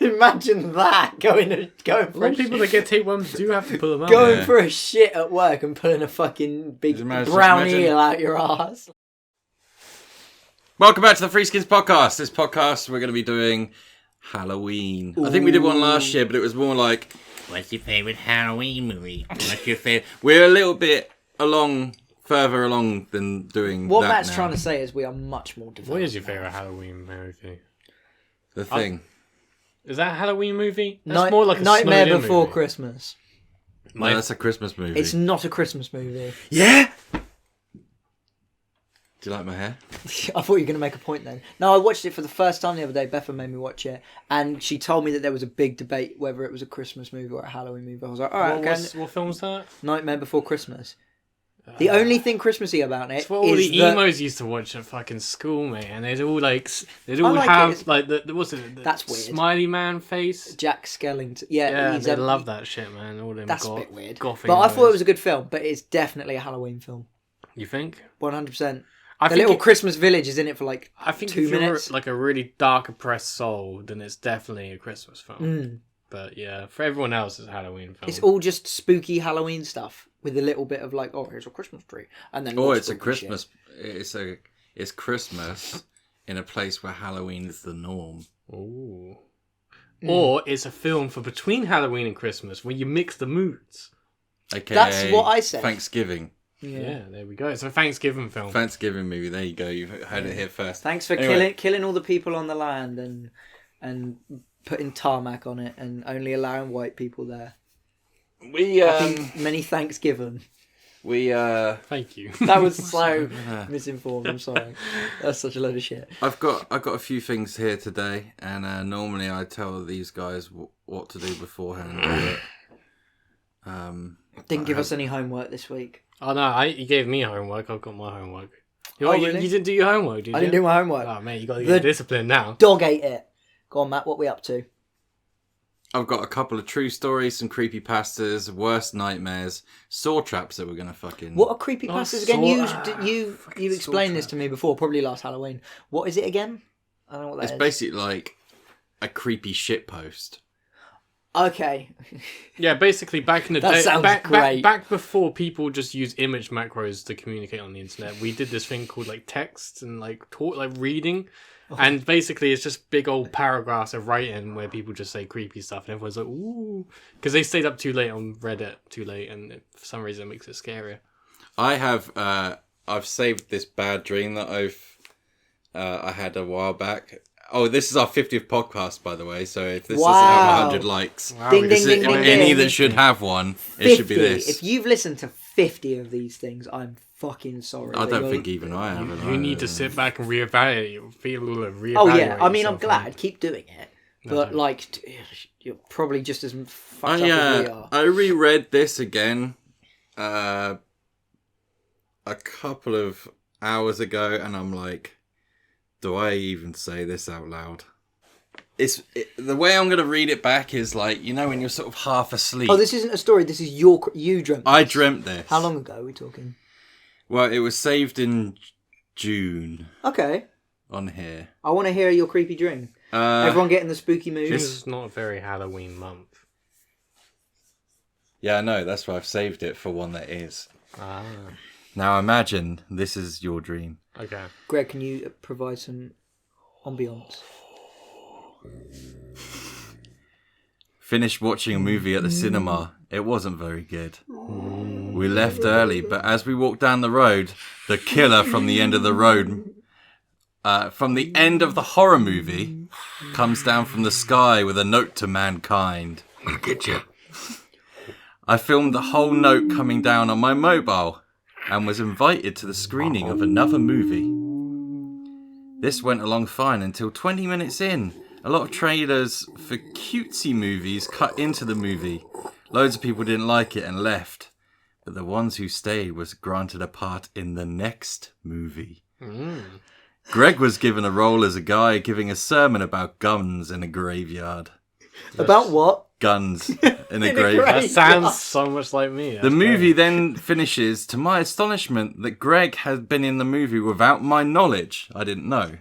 Imagine that going for a lot of people that get tapeworms do have to pull them out. Going for a shit at work and pulling a fucking big brown eel out your ass. Welcome back to the Threeskins Podcast. This podcast we're going to be doing Halloween. Ooh. I think we did one last year, but it was more like, what's your favourite Halloween movie? What's your favourite? We're a little bit further along than doing what that Matt's now. trying to say is we are much more developed. What is your favourite Halloween movie? The Thing. Is that a Halloween movie? That's more like a Nightmare Before movie. Christmas. No, that's a Christmas movie. It's not a Christmas movie. Yeah? Do you like my hair? I thought you were going to make a point then. No, I watched it for the first time the other day. Betha made me watch it. And she told me that there was a big debate whether it was a Christmas movie or a Halloween movie. I was like, alright, okay. What film was that? Nightmare Before Christmas. The only thing Christmassy about it it's what all the emos used to watch at fucking school, mate. And they'd all have that's weird. Smiley man face. Jack Skellington. Yeah, they love that shit, man. All them that's a bit weird. But I thought it was a good film, but it's definitely a Halloween film. You think? 100%. The little Christmas village is in it for like 2 minutes. I think if you're like a really dark, oppressed soul, then it's definitely a Christmas film. Mm. But yeah, for everyone else, it's a Halloween film. It's all just spooky Halloween stuff with a little bit of like, oh, here's a Christmas tree, and then it's a Christmas. It's Christmas in a place where Halloween is the norm. Ooh. Or it's a film for between Halloween and Christmas where you mix the moods. Okay, that's what I said. Thanksgiving. Yeah, there we go. It's a Thanksgiving film. Thanksgiving movie. There you go. You've heard it here first. Thanks for killing all the people on the land and putting tarmac on it and only allowing white people there. Many Thanksgiving. Thank you. That was so misinformed. I'm sorry. That's such a load of shit. I've got a few things here today, and normally I tell these guys what to do beforehand. Didn't give us any homework this week. Oh no, you gave me homework. I've got my homework. Really? You didn't do your homework, did you? I didn't do my homework. Oh mate, you got to get disciplined now. Dog ate it. Go on, Matt. What are we up to? I've got a couple of true stories, some creepypastas, worst nightmares, saw traps that we're gonna fucking. What are creepypastas again? You explained this to me before, probably last Halloween. What is it again? I don't know what that is. It's basically like a creepy shitpost. Okay. Yeah, basically back in the day, great. Back before people just used image macros to communicate on the internet, we did this thing called like text and like reading. And basically, it's just big old paragraphs of writing where people just say creepy stuff, and everyone's like, "Ooh," because they stayed up too late on Reddit, and for some reason, it makes it scarier. I've saved this bad dream that I had a while back. Oh, this is our 50th podcast, by the way. So if this doesn't have 100 likes, ding, ding, ding, ding, any that should have one, 50. It should be this. If you've listened to 50 of these things, I'm fucking sorry. I don't think even I have. You need to sit back and reevaluate. Oh yeah, I mean, I'm glad. Keep doing it, but like, you're probably just as fucked up as we are. I reread this again a couple of hours ago, and I'm like, do I even say this out loud? The way I'm going to read it back is like, you know, when you're sort of half asleep. Oh, this isn't a story. This is you dreamt this. I dreamt this. How long ago are we talking? Well, it was saved in June. Okay. On here. I want to hear your creepy dream. Everyone get in the spooky mood. This is not a very Halloween month. Yeah, I know. That's why I've saved it for one that is. Ah. Now imagine this is your dream. Okay. Greg, can you provide some ambience? Finished watching a movie at the cinema. It wasn't very good. We left early, but as we walked down the road, the killer from the end of the road, from the end of the horror movie, comes down from the sky with a note to mankind. I'll get you. I filmed the whole note coming down on my mobile and was invited to the screening of another movie. This went along fine until 20 minutes in. A lot of trailers for cutesy movies cut into the movie. Loads of people didn't like it and left. But the ones who stayed was granted a part in the next movie. Greg was given a role as a guy giving a sermon about guns in a graveyard. About what? Guns in a graveyard. That sounds so much like me. The movie then finishes, to my astonishment, that Greg had been in the movie without my knowledge. I didn't know.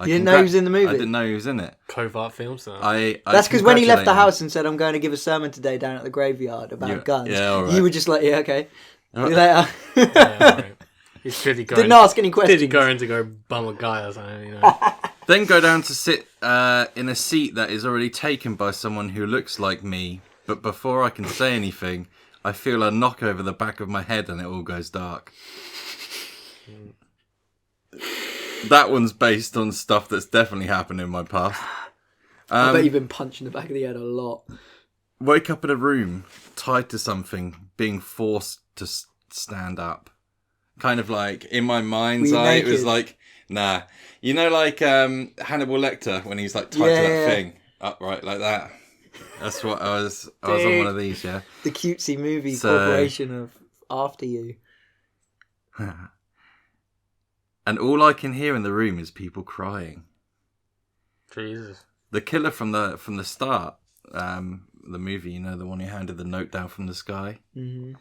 You didn't know he was in the movie? I didn't know he was in it. Covert films. That's because when he left the house and said, "I'm going to give a sermon today down at the graveyard about guns," you were just like, "Yeah, okay." See you later. Right. Didn't ask any questions. Did he go in to go bum a guy or something? You know? Then go down to sit in a seat that is already taken by someone who looks like me. But before I can say anything, I feel a knock over the back of my head and it all goes dark. That one's based on stuff that's definitely happened in my past. I bet you've been punched in the back of the head a lot. Wake up in a room, tied to something, being forced to stand up. Kind of like, in my mind's eye, it was like, nah. You know, like Hannibal Lecter, when he's like tied to that thing, upright like that. That's what I was on one of these, yeah. The cutesy movie corporation of After You. And all I can hear in the room is people crying. Jesus. The killer from the start, the movie, you know, the one who handed the note down from the sky. Mm-hmm.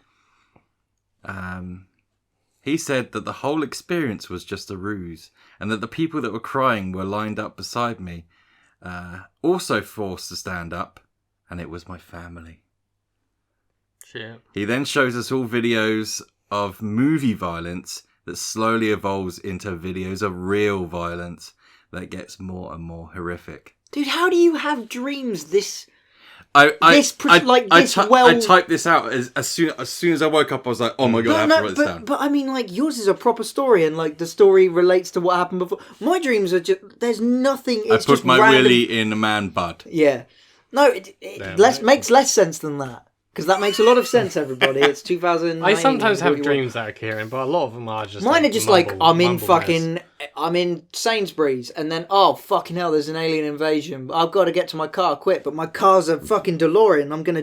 He said that the whole experience was just a ruse, and that the people that were crying were lined up beside me, also forced to stand up, and it was my family. Shit. He then shows us all videos of movie violence that slowly evolves into videos of real violence that gets more and more horrific. Dude, how do you have dreams this... I typed this out as soon as I woke up. I was like, "Oh my god, I have to write this down." But I mean, like, yours is a proper story, and like the story relates to what happened before. My dreams are just—there's nothing. It's I put just my random... willy in a man bud. Yeah, no, it makes less sense than that. Because that makes a lot of sense, everybody. It's 2009. I sometimes have dreams that are coherent, but a lot of them are just... Mine are just I'm in Sainsbury's, and then, oh, fucking hell, there's an alien invasion. I've got to get to my car quick, but my car's a fucking DeLorean. I'm gonna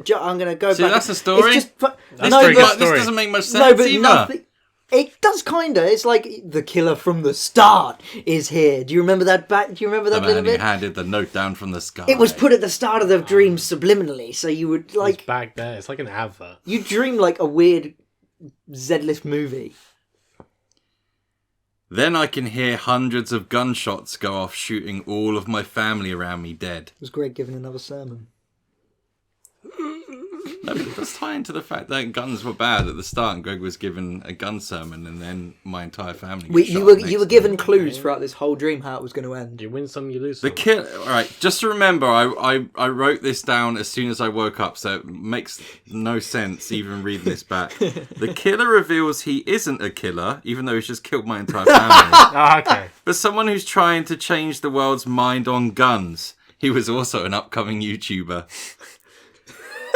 go See, back. that's a story? It's just This doesn't make much sense either. Nothing... It does kinda. It's like the killer from the start is here. Do you remember that? Do you remember that little bit? He handed the note down from the sky. It was put at the start of the dream subliminally, so you would like. It's back there. It's like an advert. You dream like a weird Z-list movie. Then I can hear hundreds of gunshots go off, shooting all of my family around me dead. It was Greg giving another sermon. No, but it does tie into the fact that guns were bad at the start, and Greg was given a gun sermon, and then my entire family. You were given clues throughout this whole dream how it was going to end. You win some, you lose some. All right, just to remember, I wrote this down as soon as I woke up, so it makes no sense even reading this back. The killer reveals he isn't a killer, even though he's just killed my entire family. Okay. But someone who's trying to change the world's mind on guns. He was also an upcoming YouTuber.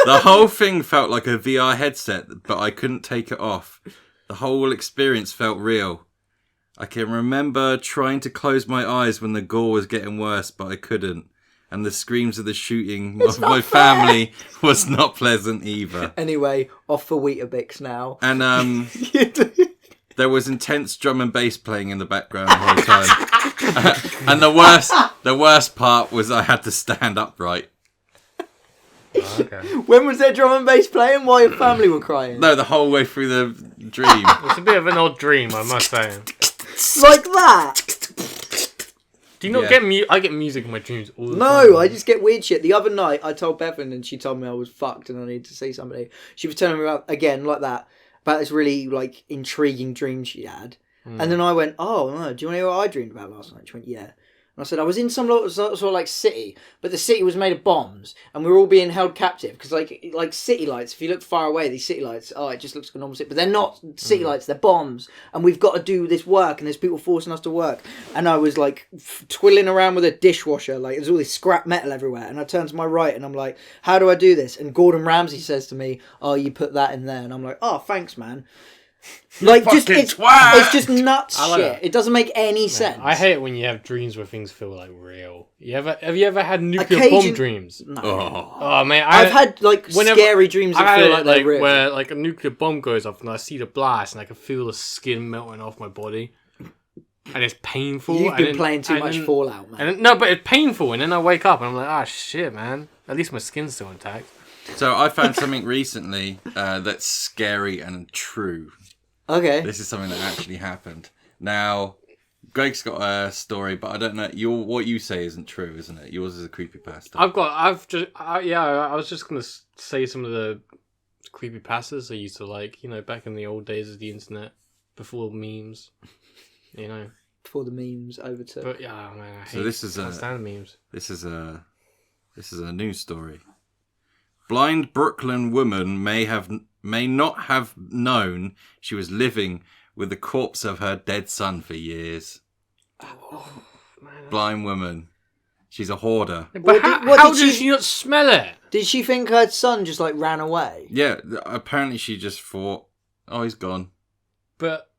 The whole thing felt like a VR headset, but I couldn't take it off. The whole experience felt real. I can remember trying to close my eyes when the gore was getting worse, but I couldn't. And the screams of the shooting of my family was not pleasant either. Anyway, off for Weetabix now. And there was intense drum and bass playing in the background the whole time. And the worst part was I had to stand upright. Oh, okay. When was there drum and bass playing while your family were crying? No, the whole way through the dream. It's a bit of an odd dream, I must say. Like that? Do you not get I get music in my dreams all the time. No, I just get weird shit. The other night, I told Bevan, and she told me I was fucked and I needed to see somebody. She was telling me about, again, like that, about this really, like, intriguing dream she had. And then I went, oh, no, do you want to hear what I dreamed about last night? She went, yeah. And I said, I was in some sort of like city, but the city was made of bombs, and we were all being held captive, because like city lights, if you look far away, these city lights, it just looks like a normal city, but they're not city lights, they're bombs, and we've got to do this work, and there's people forcing us to work. And I was like twiddling around with a dishwasher, like there's all this scrap metal everywhere, and I turn to my right, and I'm like, how do I do this? And Gordon Ramsay says to me, oh, you put that in there, and I'm like, oh, thanks, man. Like, just it's just nuts shit. That. It doesn't make any sense. I hate it when you have dreams where things feel like real. Have you ever had nuclear bomb dreams? No. Oh man, I've had like scary dreams that feel like they're real. Where like a nuclear bomb goes off and I see the blast and I can feel the skin melting off my body, and it's painful. You've been playing too much Fallout, man. No, but it's painful, and then I wake up and I'm like, ah, shit, man. At least my skin's still intact. So I found something recently that's scary and true. Okay. This is something that actually happened. Now, Greg's got a story, but I don't know. What you say isn't true, isn't it? Yours is a creepypasta. I was just gonna say some of the creepypastas I used to like. Back in the old days of the internet, before memes. Before the memes overtook. But yeah, man, I can't stand memes. This is a news story. Blind Brooklyn woman may not have known she was living with the corpse of her dead son for years. Oh, man. Blind woman. She's a hoarder. But how did she not smell it? Did she think her son just ran away? Yeah, apparently she just thought, oh, he's gone. But...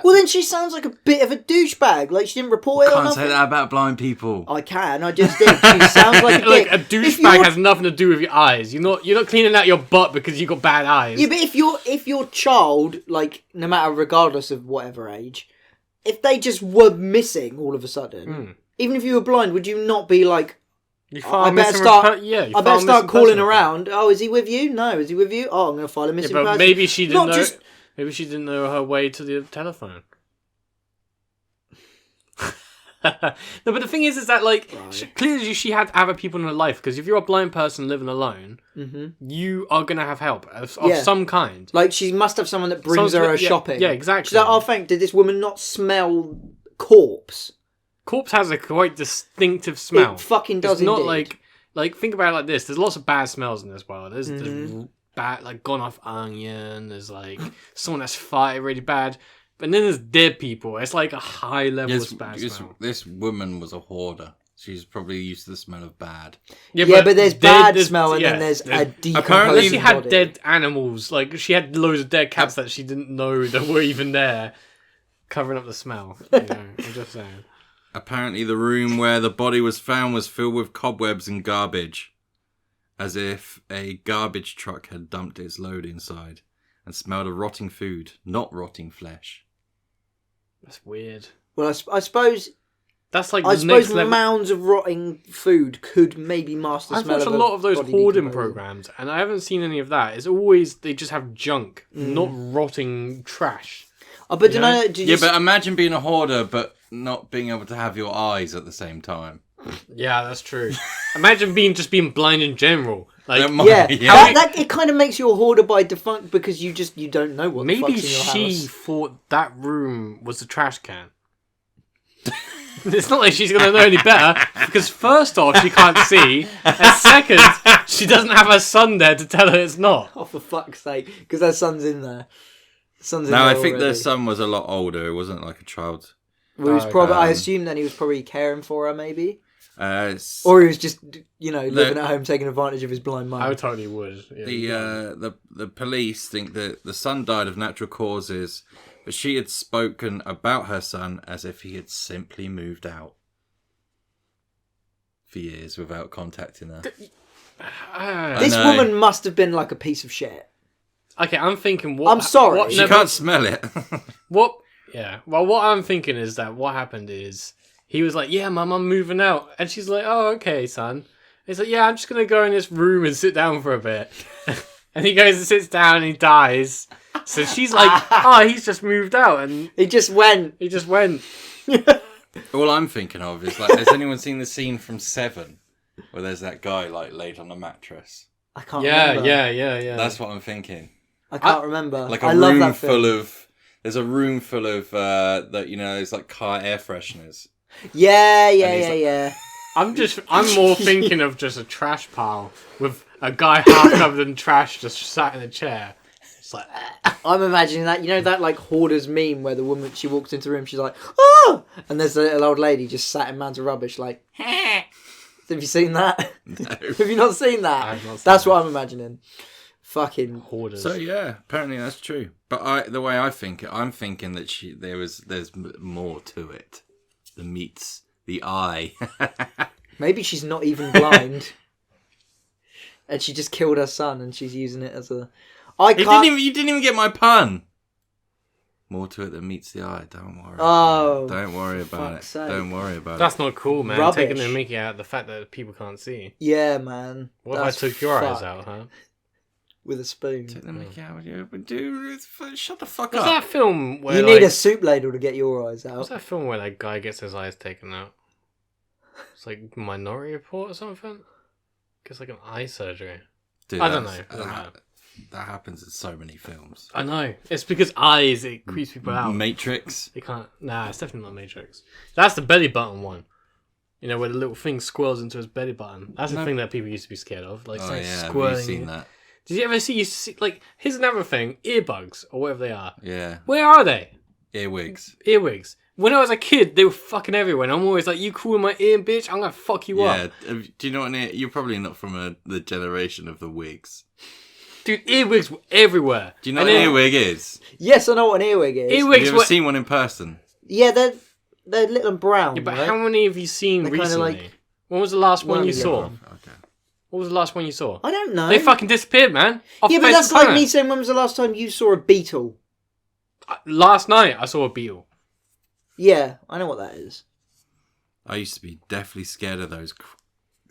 Well, then she sounds like a bit of a douchebag. Like, she didn't report it or nothing. Can't say that about blind people. I can. I just did. She sounds like a Look, a douchebag has nothing to do with your eyes. You're not cleaning out your butt because you got bad eyes. Yeah, but if your child, no matter regardless of whatever age, if they just were missing all of a sudden, even if you were blind, would you not be like, I better start calling around. Oh, is he with you? No, is he with you? Oh, I'm going to file a missing person. Maybe she didn't know. Maybe she didn't know her way to the telephone. No, but the thing is that clearly she had other people in her life, because if you're a blind person living alone, you are going to have help of some kind. Like, she must have someone that brings her shopping. Yeah, exactly. She's like, oh, did this woman not smell corpse? Corpse has a quite distinctive smell. It fucking does. It's not like think about it like this. There's lots of bad smells in this world. There's bad, gone off onion. There's someone that's farted really bad. But then there's dead people. It's a high level of bad smell. This woman was a hoarder. She's probably used to the smell of bad. Yeah, but there's bad smell and then there's a decomposing apparently she had body. Dead animals. She had loads of dead cats that she didn't know that were even there, covering up the smell. I'm just saying. Apparently the room where the body was found was filled with cobwebs and garbage, as if a garbage truck had dumped its load inside, and smelled of rotting food, not rotting flesh. That's weird. Well, I suppose... That's I suppose mounds of rotting food could maybe mask the smell of a I've watched a lot of those hoarding programs, and I haven't seen any of that. It's always, they just have junk, not rotting trash. Oh, but but imagine being a hoarder, but not being able to have your eyes at the same time. Yeah, that's true. Imagine being blind in general. It kind of makes you a hoarder by default, because you don't know what. Maybe the fuck's in your house. She thought that room was a trash can. It's not like she's going to know any better, because first off, she can't see, and second, she doesn't have her son there to tell her it's not. Oh, for fuck's sake, because her son's in there. I think their son was a lot older. It wasn't like a child. Well, he was probably. I assume then he was probably caring for her, maybe. Or he was just, living at home, taking advantage of his blind mind. I totally would. Yeah, the police think that the son died of natural causes, but she had spoken about her son as if he had simply moved out for years without contacting her. This woman must have been like a piece of shit. Okay, I'm thinking I'm sorry. She can't smell it. What? Yeah. Well, what I'm thinking is that what happened is he was like, yeah, Mum, I'm moving out. And she's like, oh, okay, son. He's like, yeah, I'm just going to go in this room and sit down for a bit. And he goes and sits down and he dies. So she's like, oh, he's just moved out. And he just went. All I'm thinking of is, has anyone seen the scene from Seven where there's that guy, laid on a mattress? I can't remember. Yeah. That's what I'm thinking. I can't remember. There's a room full of there's car air fresheners. Yeah. I'm more thinking of just a trash pile with a guy half covered in trash just sat in a chair. It's like I'm imagining that, that hoarders meme where the woman, she walks into the room, she's like, oh, and there's a little old lady just sat in mounds of rubbish like, have you seen that? No. Have you not seen that? I've not seen That's that. what I'm imagining. Fucking hoarders. So yeah, apparently that's true. But the way I think it, I'm thinking that there's more to it than meets the eye. Maybe she's not even blind, and she just killed her son, and she's using it as a. You didn't even get my pun. More to it than meets the eye. Don't worry. Don't worry about it. Don't worry about it. That's not cool, man. Rubbish. Taking the mickey out of the fact that people can't see. Yeah, man. What if I took your eyes out, huh? with a spoon. Take the mickey out of you. Dude, shut the fuck What's up. that film where You need a soup ladle to get your eyes out. What's that film where that guy gets his eyes taken out? It's like Minority Report or something. Gets like an eye surgery. Dude, I don't know. It doesn't matter. That happens in so many films. I know. It's because eyes, it creeps people out. Matrix. You can't. Nah, it's definitely not Matrix. That's the belly button one. You know, where the little thing squirrels into his belly button. That's the thing that people used to be scared of. Like, squirreling. I've seen that. Did you ever see, like, here's another thing. Earbuds, or whatever they are. Yeah. Where are they? Earwigs. Earwigs. When I was a kid, they were fucking everywhere. And I'm always like, you cool in my ear, bitch? I'm going to fuck you up. Yeah. Do you know what? You're probably not from the generation of the wigs. Dude, earwigs were everywhere. Do you know what an earwig is? Yes, I know what an earwig is. Earwigs Have you ever seen one in person? Yeah, they're little and brown. Yeah, but right? how many have you seen They're recently? kinda like When was the last one you wormy saw? looking. Okay. What was the last one you saw? I don't know. They fucking disappeared, man. Off yeah, the but face that's of the like planet. me saying, when was the last time you saw a beetle? Last night, I saw a beetle. Yeah, I know what that is. I used to be deathly scared of those.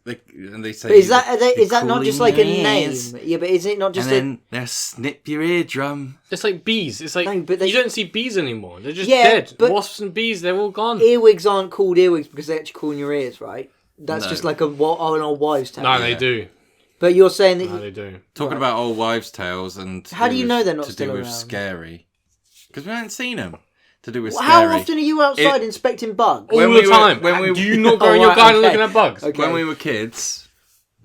They say. But is that not just like a name? ears, Yeah, but is it not just and then they'll snip your eardrum. It's like bees. It's like No, but they- you don't see bees anymore. They're just Yeah, dead. but- Wasps and bees, they're all gone. earwigs aren't called earwigs because they actually call in your ears, right? That's No. just like an old wives' tale. No, they do. But you're saying that No, they do. Talking Right. about old wives' tales and How do you know they're not to still do with around? scary? Because we haven't seen them. To do with Well, scary. how often are you outside inspecting bugs? All When the we were- time. when we- Do you not go Oh, in your right, garden okay. looking at bugs? Okay. When we were kids,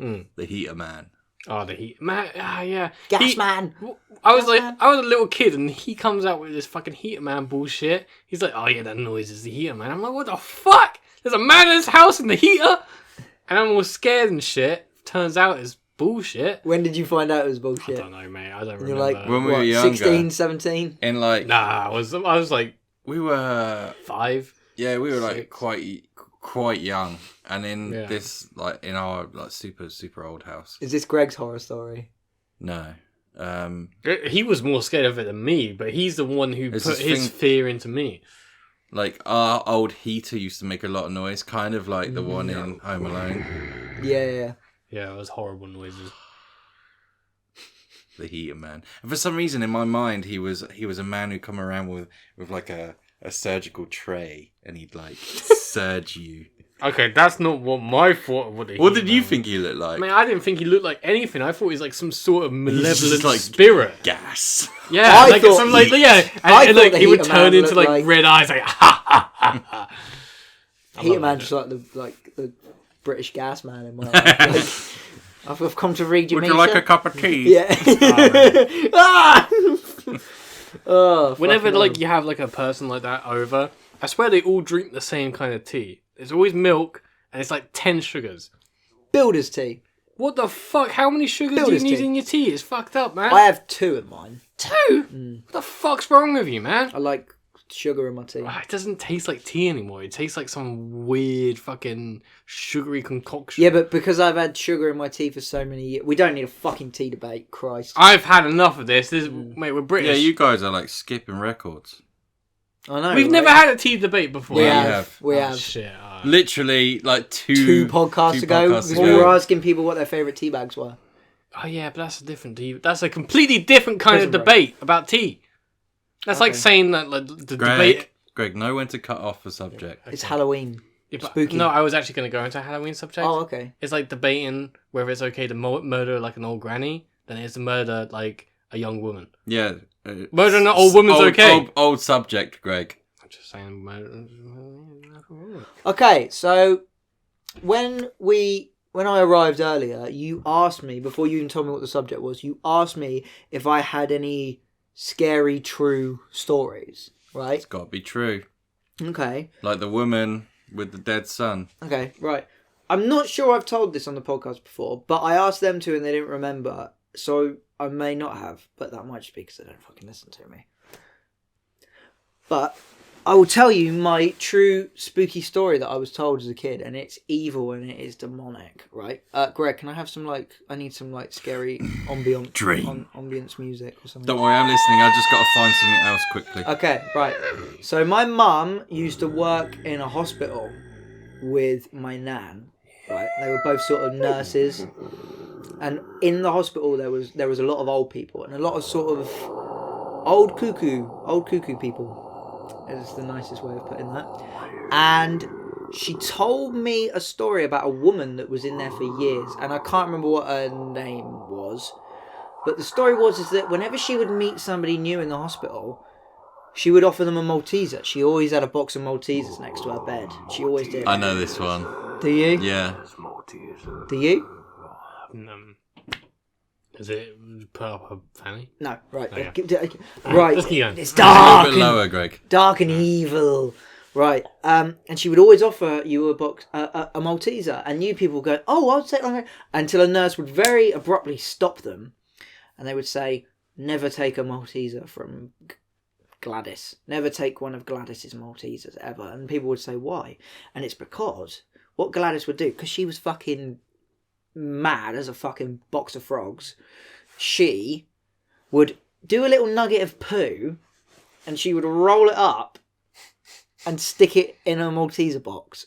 Mm. the heater man. Oh, the heat. Man, yeah. Gas man. I was Gas man. I was a little kid and he comes out with this fucking heater man bullshit. He's like, oh yeah, that noise is the heater man. I'm like, what the fuck? There's a man in his house in the heater? And I'm all scared and shit. Turns out it's bullshit. When did you find out it was I bullshit? don't know, mate. I don't And remember. you're like, When we what, were younger. 16, 17? In like, Nah, I was like we were, 5. yeah, we were like 6. quite young, and in Yeah. this like in our like super old house. Is this Greg's horror story? No, He was more scared of it than me, but he's the one who It's put this his thing- fear into me. like our old heater used to make a lot of noise, kind of like the one in Home Alone. Yeah. Yeah, it was horrible noises. The heater man. And for some reason in my mind he was a man who come around with like a surgical tray and he'd like surge you. Okay, that's not what my thought of what the What Heat did you Man think he looked like? I mean, I didn't think he looked like anything. I thought he was like some sort of malevolent just like- spirit. Gas. Yeah, I like thought some like I and thought like the he would Heater turn Man into looked like like- red eyes, like ha ha ha ha. Heater man just like the British gas man in my life. Like, I've come to read your Would you meter. like a cup of tea? Yeah. Ah! Oh, Whenever fucking like hell. you have like a person like that over, I swear they all drink the same kind of tea. It's always milk and it's like 10 sugars. Builder's tea. What the fuck? How many sugars Builder's do you need tea. in your tea? It's fucked up, man. I have 2 in mine. 2? What the fuck's wrong with you, man? I like sugar in my tea. It doesn't taste like tea anymore. It tastes like some weird fucking sugary concoction. Yeah, but because I've had sugar in my tea for so many years, we don't need a fucking tea debate. Christ. I've had enough of this. Mate, we're British. Yeah, you guys are like skipping records. I know. We've right? never had a tea debate before. We Yeah, have. you have. We Oh, have. shit. Literally like Two podcasts ago, we were asking people what their favourite tea bags were. Oh yeah, but that's a different tea. That's a completely different kind Prison of break. debate about tea. That's like Okay. saying that like, the debate. Greg, know when to cut off the subject. It's Halloween. Yeah, but- spooky. No, I was actually going to go into a Halloween subject. Oh, okay. It's like debating whether it's okay to murder like an old granny than it is to murder like a young woman. Yeah. Murder an old woman's okay. Old subject, Greg. I'm just saying murder. Okay, so when I arrived earlier, you asked me, before you even told me what the subject was, you asked me if I had any scary true stories, right? It's got to be true. Okay. Like the woman with the dead son. Okay, right. I'm not sure I've told this on the podcast before, but I asked them to and they didn't remember, so I may not have, but that might just be because they don't fucking listen to me. But I will tell you my true spooky story that I was told as a kid, and it's evil and it is demonic, right? Greg, can I have some I need some scary ambience music or something. Don't worry, I'm listening. I just got to find something else quickly. Okay, right. So my mum used to work in a hospital with my nan, right? They were both sort of nurses And in the hospital there was a lot of old people and a lot of sort of old cuckoo people. Is the nicest way of putting that. And she told me a story about a woman that was in there for years, and I can't remember what her name was. But the story is that whenever she would meet somebody new in the hospital, she would offer them a Malteser. She always had a box of Maltesers next to her bed. She always did. I know this one. Do you? Yeah. Do you? Is it put up a fanny? No, right. Oh, yeah. Right. Let's keep going. It's A dark. bit lower, Greg. Dark and evil. Right. And she would always offer you a box, a Malteser, and you people would go, "Oh, I'll take one," until a nurse would very abruptly stop them, and they would say, "Never take a Malteser from Gladys. Never take one of Gladys's Maltesers ever." And people would say, "Why?" And it's because what Gladys would do, because she was fucking mad as a fucking box of frogs, she would do a little nugget of poo, and she would roll it up and stick it in a Malteser box.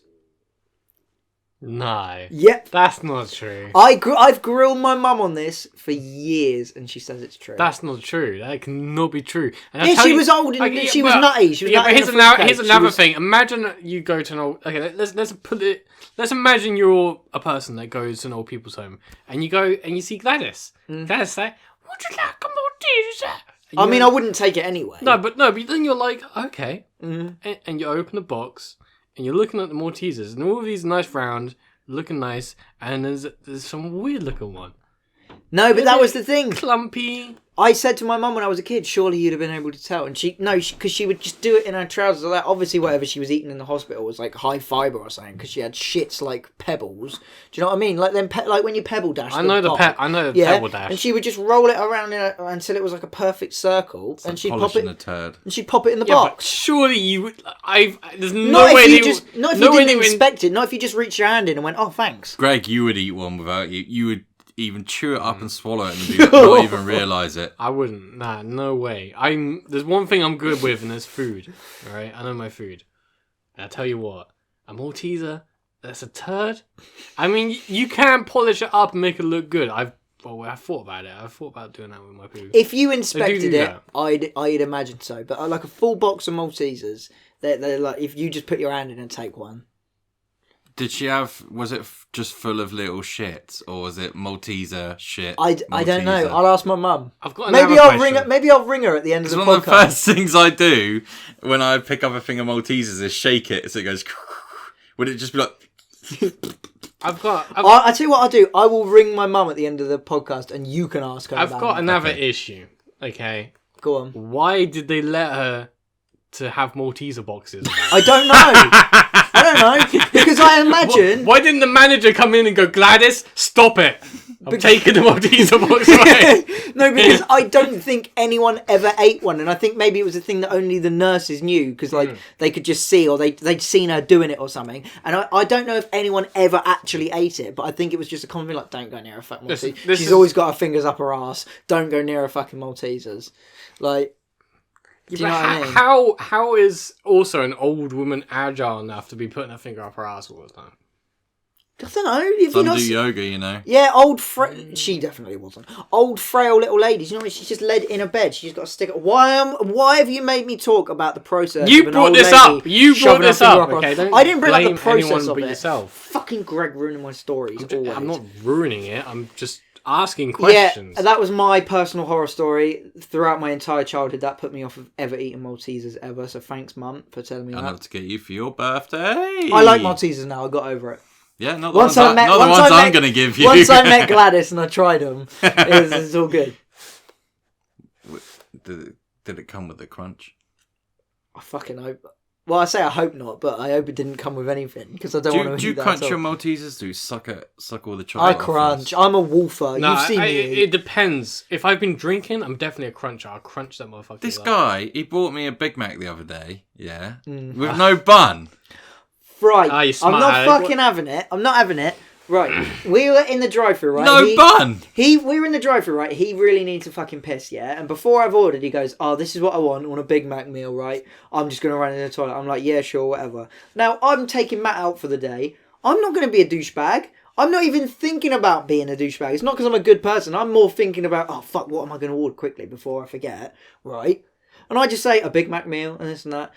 No. Yep. That's not true. I've grilled my mum on this for years, and she says it's true. That's not true. That cannot be true. And Yeah, she was old and she was nutty. She was nutty. But here's another thing. Imagine you go to an old. Okay, let's imagine you're a person that goes to an old people's home, and you go and you see Gladys. Gladys say, "Would you like a Malteser?" I mean, I wouldn't take it anay. No, but then you're like, okay, and you open the box. And you're looking at the Maltesers, and all of these nice round, looking nice, and there's some weird looking one. No, but that was the thing. Clumpy. I said to my mum when I was a kid, surely you'd have been able to tell. And because she would just do it in her trousers like that. Obviously, whatever she was eating in the hospital was like high fibre or something, because she had shits like pebbles. Do you know what I mean? Like like when you pebble dash. I know the pebble dash. And she would just roll it around until it was like a perfect circle, and she'd pop it. A turd. And she'd pop it in the But box. surely you would. There's no Not way if you didn't inspect it. Not if you just reached your hand in and went, "Oh, thanks." Greg, you would eat one without you. You would even chew it up and swallow it and not even realise it. I wouldn't. Nah, no way. There's one thing I'm good with, and there's food. All right, I know my food. And I tell you what, a Malteser, that's a turd. I mean, you can polish it up and make it look good. I've thought about it. I've thought about doing that with my poo. If you inspected it, that. I'd imagine so. But like a full box of Maltesers, they're like, if you just put your hand in and take one. Did she have? Was it just full of little shits, or was it Malteser shit? I don't know. I'll ask my mum. I've got Maybe I'll ring her at the end of the podcast. One of the first things I do when I pick up a thing of Maltesers is shake it so it goes. Would it just be like? I tell you what I'll do. I will ring my mum at the end of the podcast, and you can ask her. I've got another issue. Okay. Go on. Why did they let her to have Malteser boxes? I don't know. I don't know, because I imagine... Why didn't the manager come in and go, "Gladys, stop it. I'm taking the Malteser box away." No, because I don't think anyone ever ate one, and I think maybe it was a thing that only the nurses knew, because they could just see, or they'd seen her doing it or something. And I don't know if anyone ever actually ate it, but I think it was just a common thing, like, don't go near a fucking Malteser. She's always got her fingers up her ass. Don't go near her fucking Maltesers. Like... Do you know what I mean? How is also an old woman agile enough to be putting her finger up her ass all the time? I don't know. Some do yoga, you know. Yeah, she definitely wasn't. Old frail little ladies. You know what? She's just led in a bed. She's got to stick it. Why have you made me talk about the process? You brought this up. You brought this up. Okay, don't I didn't bring up the blame process anyone of but it. yourself. Fucking Greg ruining my stories. I'm not ruining it. I'm just asking questions. Yeah, that was my personal horror story. Throughout my entire childhood, that put me off of ever eating Maltesers ever. So thanks, Mum, for telling me that. I'd love to get you for your birthday. I like Maltesers now. I got over it. Yeah, not the ones I'm going to give you. Once I met Gladys and I tried them, it's all good. Did it come with a crunch? I fucking hope. Well, I say I hope not, but I hope it didn't come with anything, because I don't want to. Do you crunch your Maltesers? Do you suck all the chocolate? I crunch. I'm a wolfer. No, You've seen me. It depends. If I've been drinking, I'm definitely a cruncher. I'll crunch that motherfucker. This guy, he bought me a Big Mac the other day. Yeah, with no bun. Right, I'm not fucking having it. I'm not having it. Right, we were in the drive-thru, right? No bun! We were in the drive-thru, right? He really needs to fucking piss, yeah? And before I've ordered, he goes, "Oh, this is what I want a Big Mac meal, right? I'm just going to run in the toilet." I'm like, "Yeah, sure, whatever." Now, I'm taking Matt out for the day. I'm not going to be a douchebag. I'm not even thinking about being a douchebag. It's not because I'm a good person. I'm more thinking about, oh, fuck, what am I going to order quickly before I forget, right? And I just say a Big Mac meal and this and that.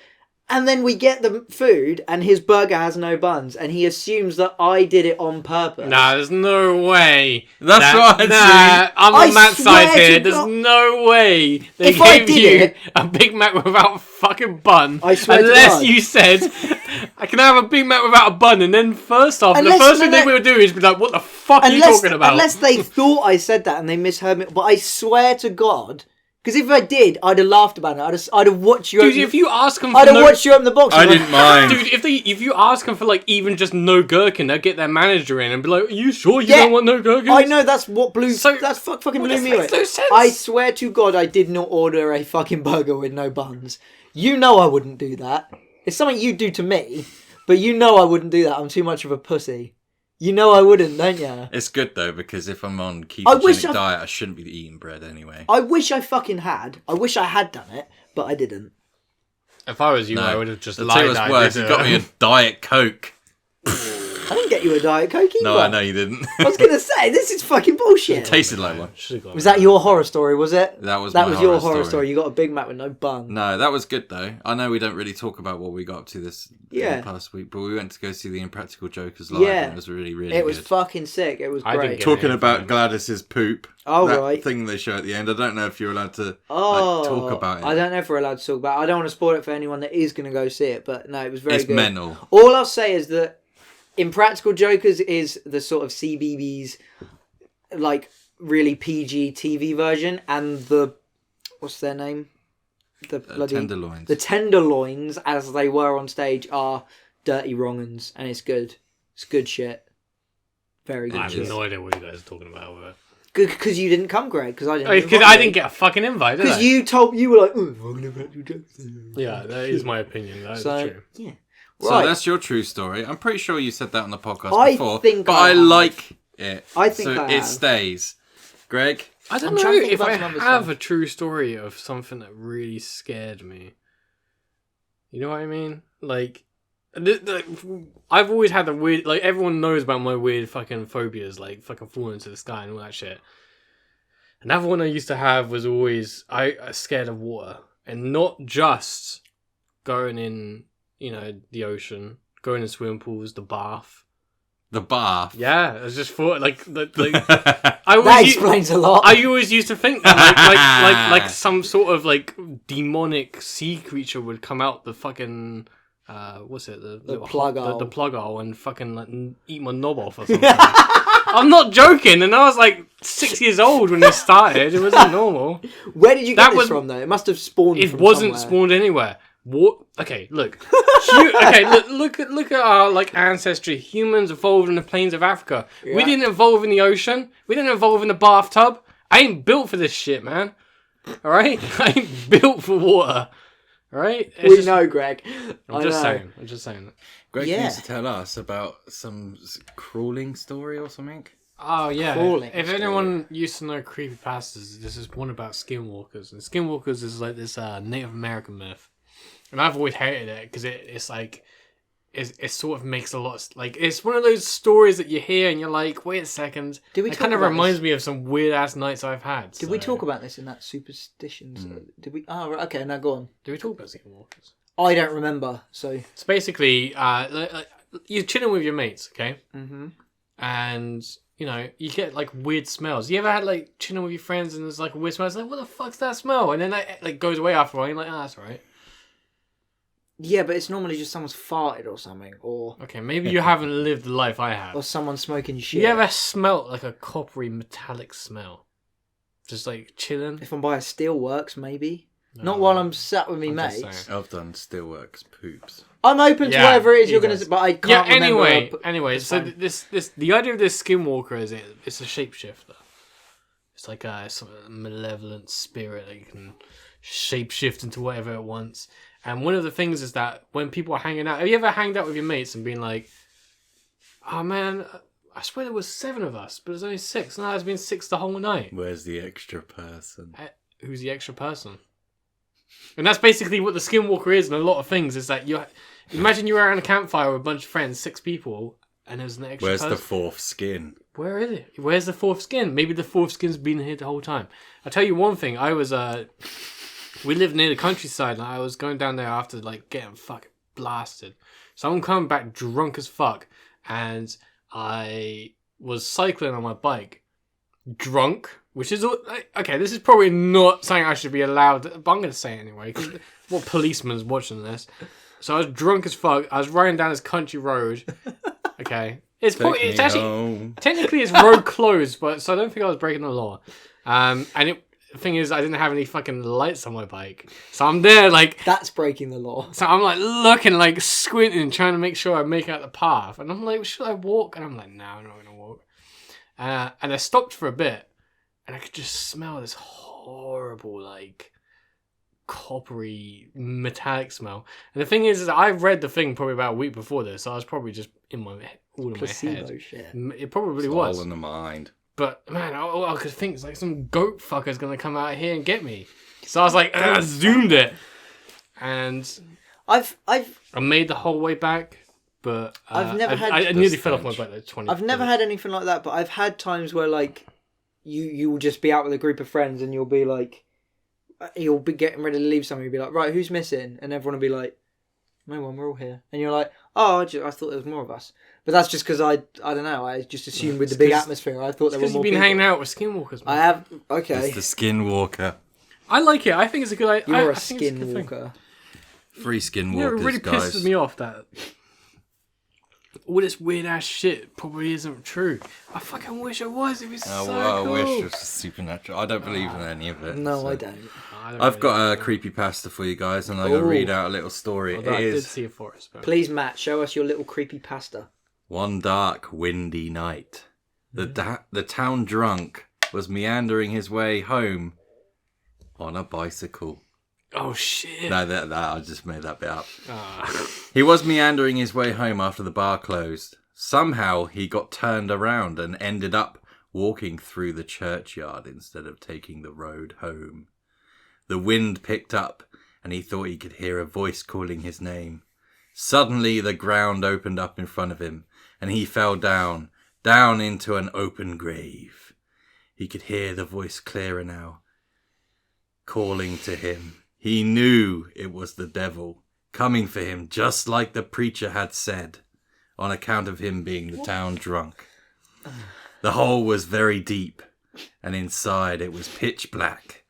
And then we get the food and his burger has no buns and he assumes that I did it on purpose. Nah, there's no way. That's what I'd say. I'm on Matt's side here. There's no way they gave you a Big Mac without a fucking bun. I swear unless to God. you said, I can have a Big Mac without a bun, and then first off, the first thing they will do is be like, what the fuck are you talking about? Unless they thought I said that and they misheard me. But I swear to God... Because if I did, I'd have laughed about it. I'd have watched you. Dude, if you ask them, I'd have watched you open the box. I didn't mind. Dude, if you ask them for like even just no gherkin, they'll get their manager in and be like, "Are you sure you don't want no gherkin?" I know that's what blew. That's fucking blew me away. No sense. I swear to God, I did not order a fucking burger with no buns. You know I wouldn't do that. It's something you do to me, but you know I wouldn't do that. I'm too much of a pussy. You know I wouldn't, don't you? It's good though, because if I'm on ketogenic diet, I shouldn't be eating bread anyway. I wish I fucking had. I wish I had done it, but I didn't. If I was you, I would have just The lied. was worse. You got me a Diet Coke. I didn't get you a Diet Coke either. No, I know you didn't. I was going to say, this is fucking bullshit. It tasted like one. Was that your horror story, was it? That was your horror story. You got a Big Mac with no bun. No, that was good though. I know we don't really talk about what we got up to this past week, but we went to go see the Impractical Jokers live and it was really, really good. It was fucking sick. It was great. Talking about Gladys's poop. Oh, that right. thing they show at the end. I don't know if you're allowed to talk about it. I don't know if we're allowed to talk about it. I don't want to spoil it for anyone that is going to go see it, but no, it was very good. It's mental. All I'll say is that Impractical Jokers is the sort of CBBS, like, really PG TV version, and the, what's their name? The bloody... Tenderloins. The Tenderloins, as they were on stage, are dirty wrong-uns, and it's good. It's good shit. Very good I shit. have no idea what you guys are talking about. Good, because you didn't come, Greg, because I didn't. Because I didn't get a fucking invite, did I? Because you were like, oh, I'm going to jokes. Yeah, that is my opinion. That is true. Yeah. So Right. that's your true story. I'm pretty sure you said that on the podcast I before. think but I I have. like it. I think so I it have. stays. Greg? I don't I'm know trying to think if about I some other have stuff. a true story of something that really scared me. You know what I mean? Like, I've always had the weird... Like, everyone knows about my weird fucking phobias, like fucking falling into the sky and all that shit. Another one I used to have was always... I was scared of water. And not just going in, the ocean, going in swimming pools, the bath. The bath? Yeah, I was just thought, like That explains a lot. I always used to think that like some sort of like demonic sea creature would come out the fucking what's it the plug hole. the plug hole and fucking like eat my knob off or something. I'm not joking, and I was like 6 years old when this started. It wasn't normal. Where did you get this from, though? It must have spawned. It from wasn't somewhere. spawned anywhere. What? Okay, look. Look at our like ancestry. Humans evolved in the plains of Africa. Yeah. We didn't evolve in the ocean. We didn't evolve in the bathtub. I ain't built for this shit, man. All right, I ain't built for water. All right. We know, Greg. I'm just saying. Greg needs to tell us about some crawling story or something. Oh yeah. Crawling if story. anyone used to know creepypastas, this is one about skinwalkers, and skinwalkers is like this Native American myth. And I've always hated it because it's like, it sort of makes a lot of, like, it's one of those stories that you hear and you're like, wait a second. Did we it talk kind of about reminds this? me of some weird ass nights I've had. Did we talk about this in that superstitions? Did we? Oh, right, okay. Now go on. Did we talk about skinwalkers? I don't remember. So It's basically, you're chilling with your mates, okay? Mm-hmm. And, you get, like, weird smells. You ever had, like, chilling with your friends and there's, like, a weird smell? It's like, what the fuck's that smell? And then that, like, goes away after a while. You're like, that's all right. Yeah, but it's normally just someone's farted or something, or Okay, maybe you haven't lived the life I have. or someone smoking shit. You ever smelt like a coppery metallic smell? Just like chilling? If I'm by a steelworks, maybe. Not while I'm sat with me I'm just mates. saying. I've done Steelworks poops. I'm open to Yeah, whatever it is he you're gonna does. say, but I can't remember. Anyway, It's so fine. the idea of this skinwalker is it's a shapeshifter. It's like some malevolent spirit that you can shapeshift into whatever it wants. And one of the things is that when people are hanging out, have you ever hanged out with your mates and been like, oh man, I swear there was 7 of us, but there's only 6. No, there's been 6 the whole night. Where's the extra person? Who's the extra person? And that's basically what the skinwalker is, and a lot of things is that imagine you're around a campfire with a bunch of friends, 6 people, and there's an extra. Where's the fourth skin? Where is it? Where's the fourth skin? Maybe the fourth skin's been here the whole time. I'll tell you one thing. I was we lived near the countryside, and I was going down there after like getting fucking blasted. So I'm coming back drunk as fuck, and I was cycling on my bike, drunk, which is okay. This is probably not something I should be allowed, but I'm gonna say it anyway. 'Cause what policeman's watching this? So I was drunk as fuck. I was riding down this country road. Okay, it's actually technically it's road closed, but so I don't think I was breaking the law. And the thing is, I didn't have any fucking lights on my bike, so I'm there like that's breaking the law. So I'm like looking, like squinting, trying to make sure I make out the path, and I'm like, should I walk? And I'm like, no, I'm not gonna walk. And I stopped for a bit, and I could just smell this horrible, like coppery metallic smell. And the thing is I read the thing probably about a week before this, so I was probably just in my Placebo head. Shit. It probably It's was all in the mind. But man, all I could think is like some goat fucker's gonna come out here and get me. So I was like, I zoomed it, and I made the whole way back. But I've never had. I nearly fell off my bike like 20. I've never had anything like that, but I've had times where like you will just be out with a group of friends and you'll be like, you'll be getting ready to leave somewhere. You'll be like, right, who's missing? And everyone will be like, no one, we're all here. And you're like, oh, I thought there was more of us. But that's just because I don't know. I just assumed with the big atmosphere, I thought there were more people. Because you've been hanging out with skinwalkers, man. I have. Okay. It's the skinwalker. I like it. I think it's a good idea. You're a skinwalker. Free skinwalkers, yeah, it really guys. pisses me off that all this weird ass shit probably isn't true. I fucking wish it was. It was so cool. I wish it was supernatural. I don't believe in any of it. No, so. I don't. I've got a creepypasta for you guys, and I'm going to read out a little story. Although I did see a forest. But... Please, Matt, show us your little creepypasta. One dark, windy night, the town drunk was meandering his way home on a bicycle. Oh, shit. No, that I just made that bit up. He was meandering his way home after the bar closed. Somehow he got turned around and ended up walking through the churchyard instead of taking the road home. The wind picked up, and he thought he could hear a voice calling his name. Suddenly the ground opened up in front of him, and he fell down into an open grave. He could hear the voice clearer now, calling to him. He knew it was the devil, coming for him just like the preacher had said, on account of him being the town drunk. The hole was very deep, and inside it was pitch black.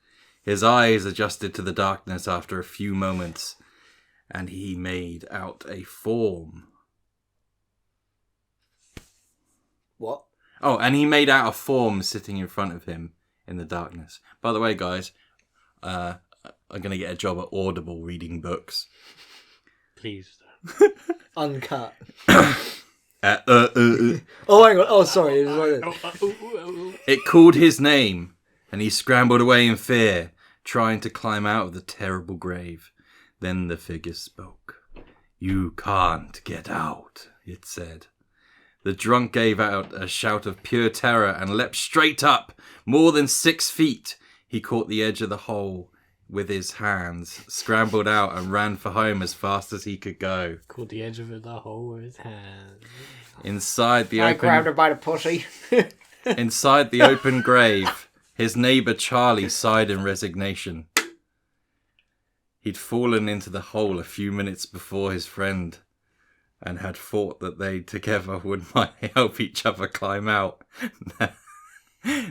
His eyes adjusted to the darkness after a few moments, and he made out a form. What? Oh, and he made out a form sitting in front of him in the darkness. By the way, guys, I'm going to get a job at Audible reading books. Please. Uncut. Oh, hang on. Oh, sorry. It was like this. It called his name, and he scrambled away in fear, trying to climb out of the terrible grave. Then the figure spoke. "You can't get out," it said. The drunk gave out a shout of pure terror and leapt straight up, more than 6 feet. He caught the edge of the hole with his hands, scrambled out, and ran for home as fast as he could go. Caught the edge of the hole with his hands. Inside the I grabbed her by the pussy. Inside the open grave, his neighbour Charlie sighed in resignation. He'd fallen into the hole a few minutes before his friend, and had thought that they together might help each other climb out.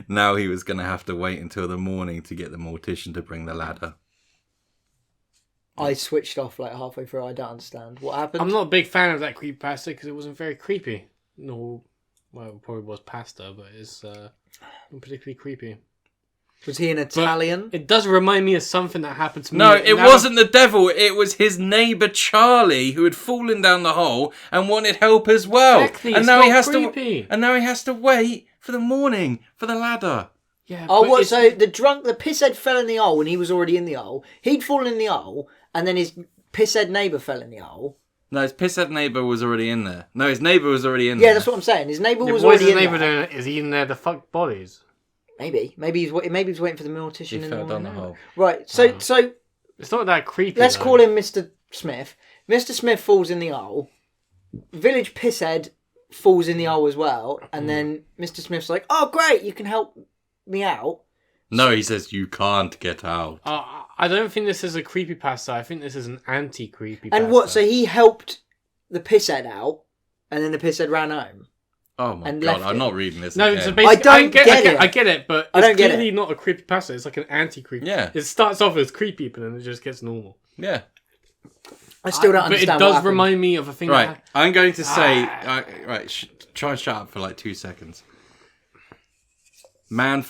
Now he was going to have to wait until the morning to get the mortician to bring the ladder. I switched off like halfway through. I don't understand. What happened? I'm not a big fan of that creepypasta because it wasn't very creepy. No, well, it probably was pasta, but it's not particularly creepy. Was he an Italian? But it does remind me of something that happened to me. No, it wasn't the devil. It was his neighbour Charlie who had fallen down the hole and wanted help as well. Exactly, and it's now not he has creepy. And now he has to wait for the morning for the ladder. Yeah. Oh, but what? it's- So the pisshead fell in the hole and he was already in the hole. He'd fallen in the hole, and then his pisshead neighbour fell in the hole. No, his pisshead neighbour was already in there. No, his neighbour was already in Yeah, there. that's what I'm saying. His neighbour Yeah, was what is already his in neighbour there. doing? Is he in there to fuck bodies? Maybe he's waiting for the mortician. He in fell the down the morning. hole. Right. So It's not that creepy. let's though. call him Mr. Smith. Mr. Smith falls in the hole. Village pisshead falls in the hole as well, and then Mr. Smith's like, "Oh, great, you can help me out." No, he says you can't get out. I don't think this is a creepypasta. I think this is an anti-creepypasta. And what? So he helped the pisshead out, and then the pisshead ran home. Oh my And god, left I'm it. not reading this. No, again. so basically, I get it, but I don't it's get clearly it. not a creepypasta. It's like an anti-creepy. Yeah. It starts off as creepy, but then it just gets normal. Yeah. I still don't But understand. it what does happened. remind me of a thing. Right, I'm going to say... Ah. Try and shut up for like 2 seconds. Man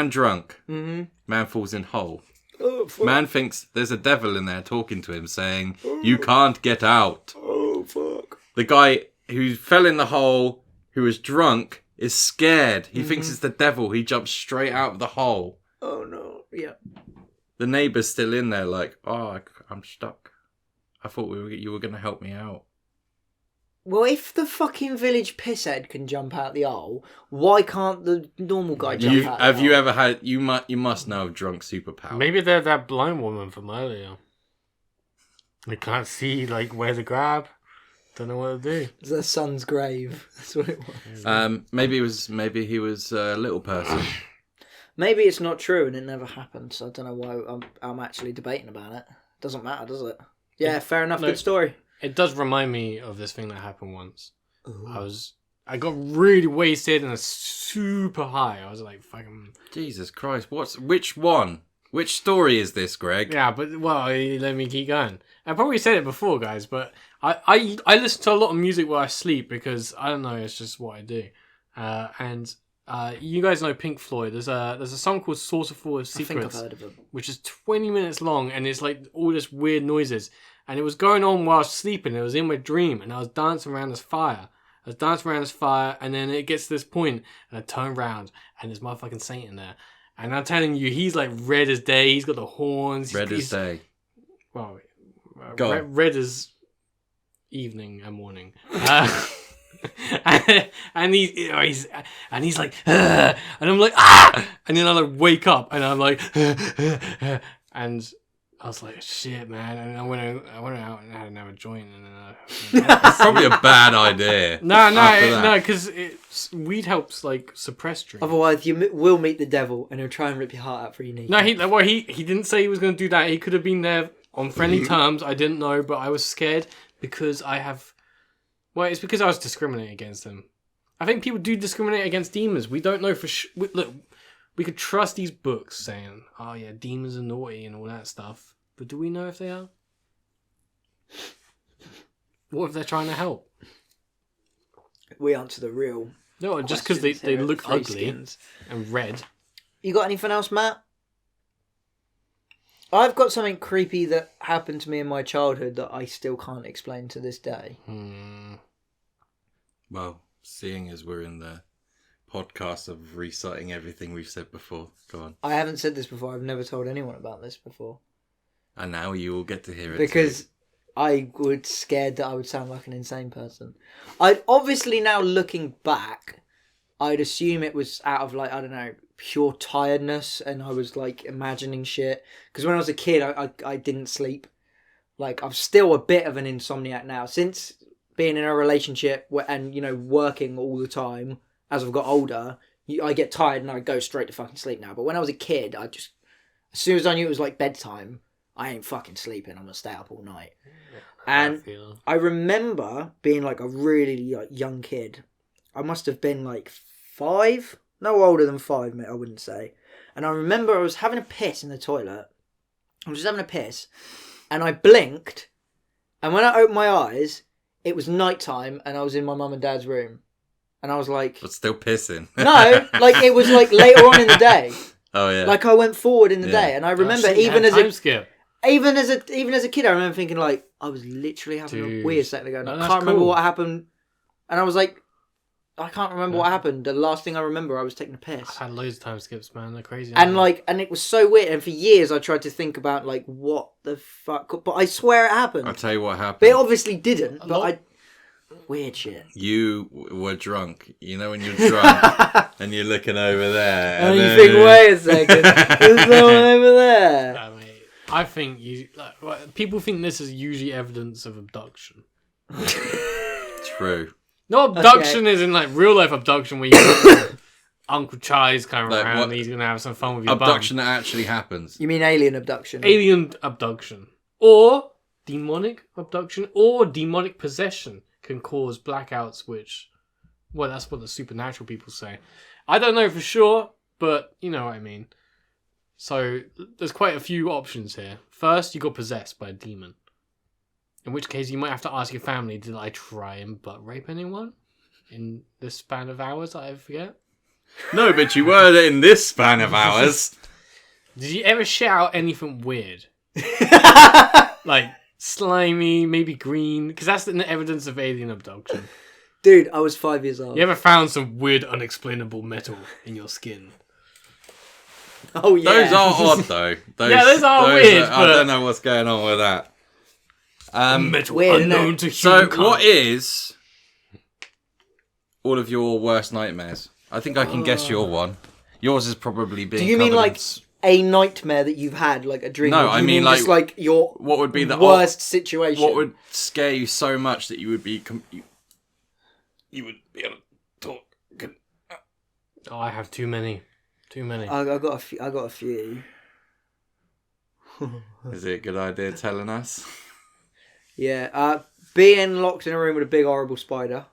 drunk. Mm-hmm. Man falls in hole. Oh, fuck. Man thinks there's a devil in there talking to him saying, you can't get out. Oh, fuck. The guy who fell in the hole, who was drunk, is scared. He thinks it's the devil. He jumps straight out of the hole. Oh, no. Yeah. The neighbour's still in there like, I'm stuck. I thought you were going to help me out. Well, if the fucking village pisshead can jump out the hole, why can't the normal guy jump out the hole? Have you ever had... You must know of drunk superpower. Maybe they're that blind woman from earlier. They can't see like where to grab. Don't know what to do. It's their son's grave. That's what it was. Maybe he was a little person. Maybe it's not true and it never happened, so I don't know why I'm actually debating about it. Doesn't matter, does it? Yeah, fair enough. No. Good story. It does remind me of this thing that happened once. I got really wasted and super high. I was like, fucking... Jesus Christ, which one? Which story is this, Greg? Yeah, but, well, let me keep going. I probably said it before, guys, but I listen to a lot of music while I sleep because, I don't know, it's just what I do. And you guys know Pink Floyd. There's a song called Saucerful of Secrets. I think I've heard of it. Which is 20 minutes long, and it's like all this weird noises. And it was going on while I was sleeping. It was in my dream, and I was dancing around this fire. And then it gets to this point, and I turn around, and there's motherfucking Satan there. And I'm telling you, he's like red as day. He's got the horns. Red as day. Well, Go on. red as evening and morning. And he's like, and I'm like, ah! And then I like wake up, and I'm like, and I was like, shit, man. And I went out and had another joint, and then Probably a bad idea. No, because weed helps like suppress dreams. Otherwise, you will meet the devil, and he'll try and rip your heart out for your knee. No, he didn't say he was going to do that. He could have been there on friendly terms. I didn't know, but I was scared because it's because I was discriminating against him. I think people do discriminate against demons. We don't know for sure. Look, we could trust these books saying, oh yeah, demons are naughty and all that stuff. But do we know if they are? What if they're trying to help? We answer the real. No, just because they look ugly and red. You got anything else, Matt? I've got something creepy that happened to me in my childhood that I still can't explain to this day. Well, seeing as we're in the podcast of reciting everything we've said before, go on. I haven't said this before. I've never told anyone about this before. And now you will get to hear it Because too. I was scared that I would sound like an insane person. I'd obviously now looking back, I'd assume it was out of like, I don't know, pure tiredness, and I was like imagining shit. Because when I was a kid, I didn't sleep. Like, I'm still a bit of an insomniac now. Since being in a relationship and, you know, working all the time, as I've got older, I get tired and I go straight to fucking sleep now. But when I was a kid, as soon as I knew it was like bedtime, I ain't fucking sleeping. I'm gonna stay up all night. And I remember being like a really like young kid. I must have been like 5, no older than 5, mate, I wouldn't say. And I remember I was having a piss in the toilet. I was just having a piss, and I blinked, and when I opened my eyes, it was nighttime, and I was in my mum and dad's room, and I was like, but still pissing. No, like it was like later on in the day. Oh yeah. Like I went forward in the day, and I remember even as a kid, I remember thinking like I was literally having a weird second ago. And I can't remember what happened, and I was like, I can't remember what happened. The last thing I remember, I was taking a piss. I had loads of time skips, man. They're crazy. And it was so weird. And for years, I tried to think about like what the fuck, but I swear it happened. I'll tell you what happened. But it obviously didn't. Weird shit. You were drunk. You know when you're drunk and you're looking over there. And you think, wait a second, there's someone over there. I think people think this is usually evidence of abduction. True. No, abduction is in like real life abduction where you Uncle Charlie's coming Like, around what- and he's gonna have some fun with your Abduction that actually happens. You mean alien abduction? bum. Alien abduction. Or demonic abduction or demonic possession can cause blackouts, which, well, that's what the supernatural people say. I don't know for sure, but you know what I mean. So there's quite a few options here. First, you got possessed by a demon. In which case, you might have to ask your family, did I try and butt rape anyone in this span of hours that I forget? No, but you were in this span of hours. Did you ever shout anything weird? Like slimy, maybe green? Because that's the evidence of alien abduction. Dude, I was 5 years old. You ever found some weird, unexplainable metal in your skin? Oh, yeah. Those are odd, though. Those are weird, I but- don't know what's going on with that. Metal weird, unknown innit? to So, humankind. what is all of your worst nightmares? I think I can guess your one. Yours is probably being. Do you mean covered in like a nightmare that you've had, like a dream? No, Or do I you mean, just like your what would be the worst situation? What would scare you so much that you would be you would be able to talk? Oh, I have too many. Too many. I got a few. Is it a good idea telling us? Yeah, being locked in a room with a big horrible spider.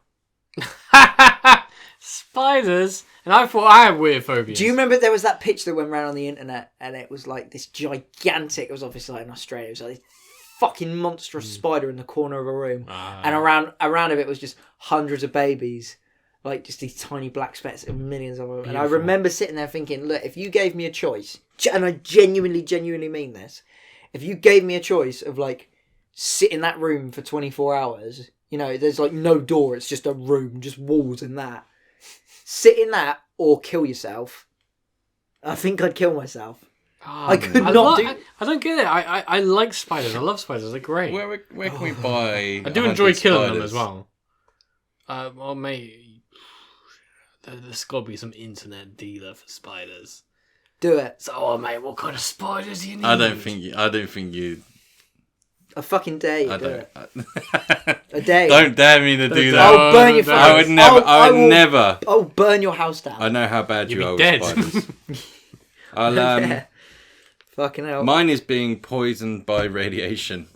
Spiders? And I thought I had weird phobias. Do you remember there was that picture that went around on the internet, and it was like this gigantic? It was obviously like in Australia. It was like this fucking monstrous spider in the corner of a room, and around of it was just hundreds of babies, like just these tiny black specks, and millions of them. And I Beautiful. remember sitting there thinking, look, if you gave me a choice, and I genuinely mean this, if you gave me a choice of like sit in that room for 24 hours, you know, there's like no door, it's just a room, just walls and that. Sit in that or kill yourself. I think I'd kill myself. Oh, I could not do. I don't get it. I like spiders. I love spiders. They're great. Where can we buy? I do 100 enjoy killing them spiders? as well. Well, mate, there's got to be some internet dealer for spiders. Do it. So, oh, mate, what kind of spiders do you need? I don't think you. I fucking dare you I do don't. it. I dare you. Don't dare me to do that. I'll burn your don't. I would face. never. I would will- never. I'll burn your house down. I know how bad You'd you be are with dead. spiders. I'll, Yeah. Fucking hell. mine is being poisoned by radiation.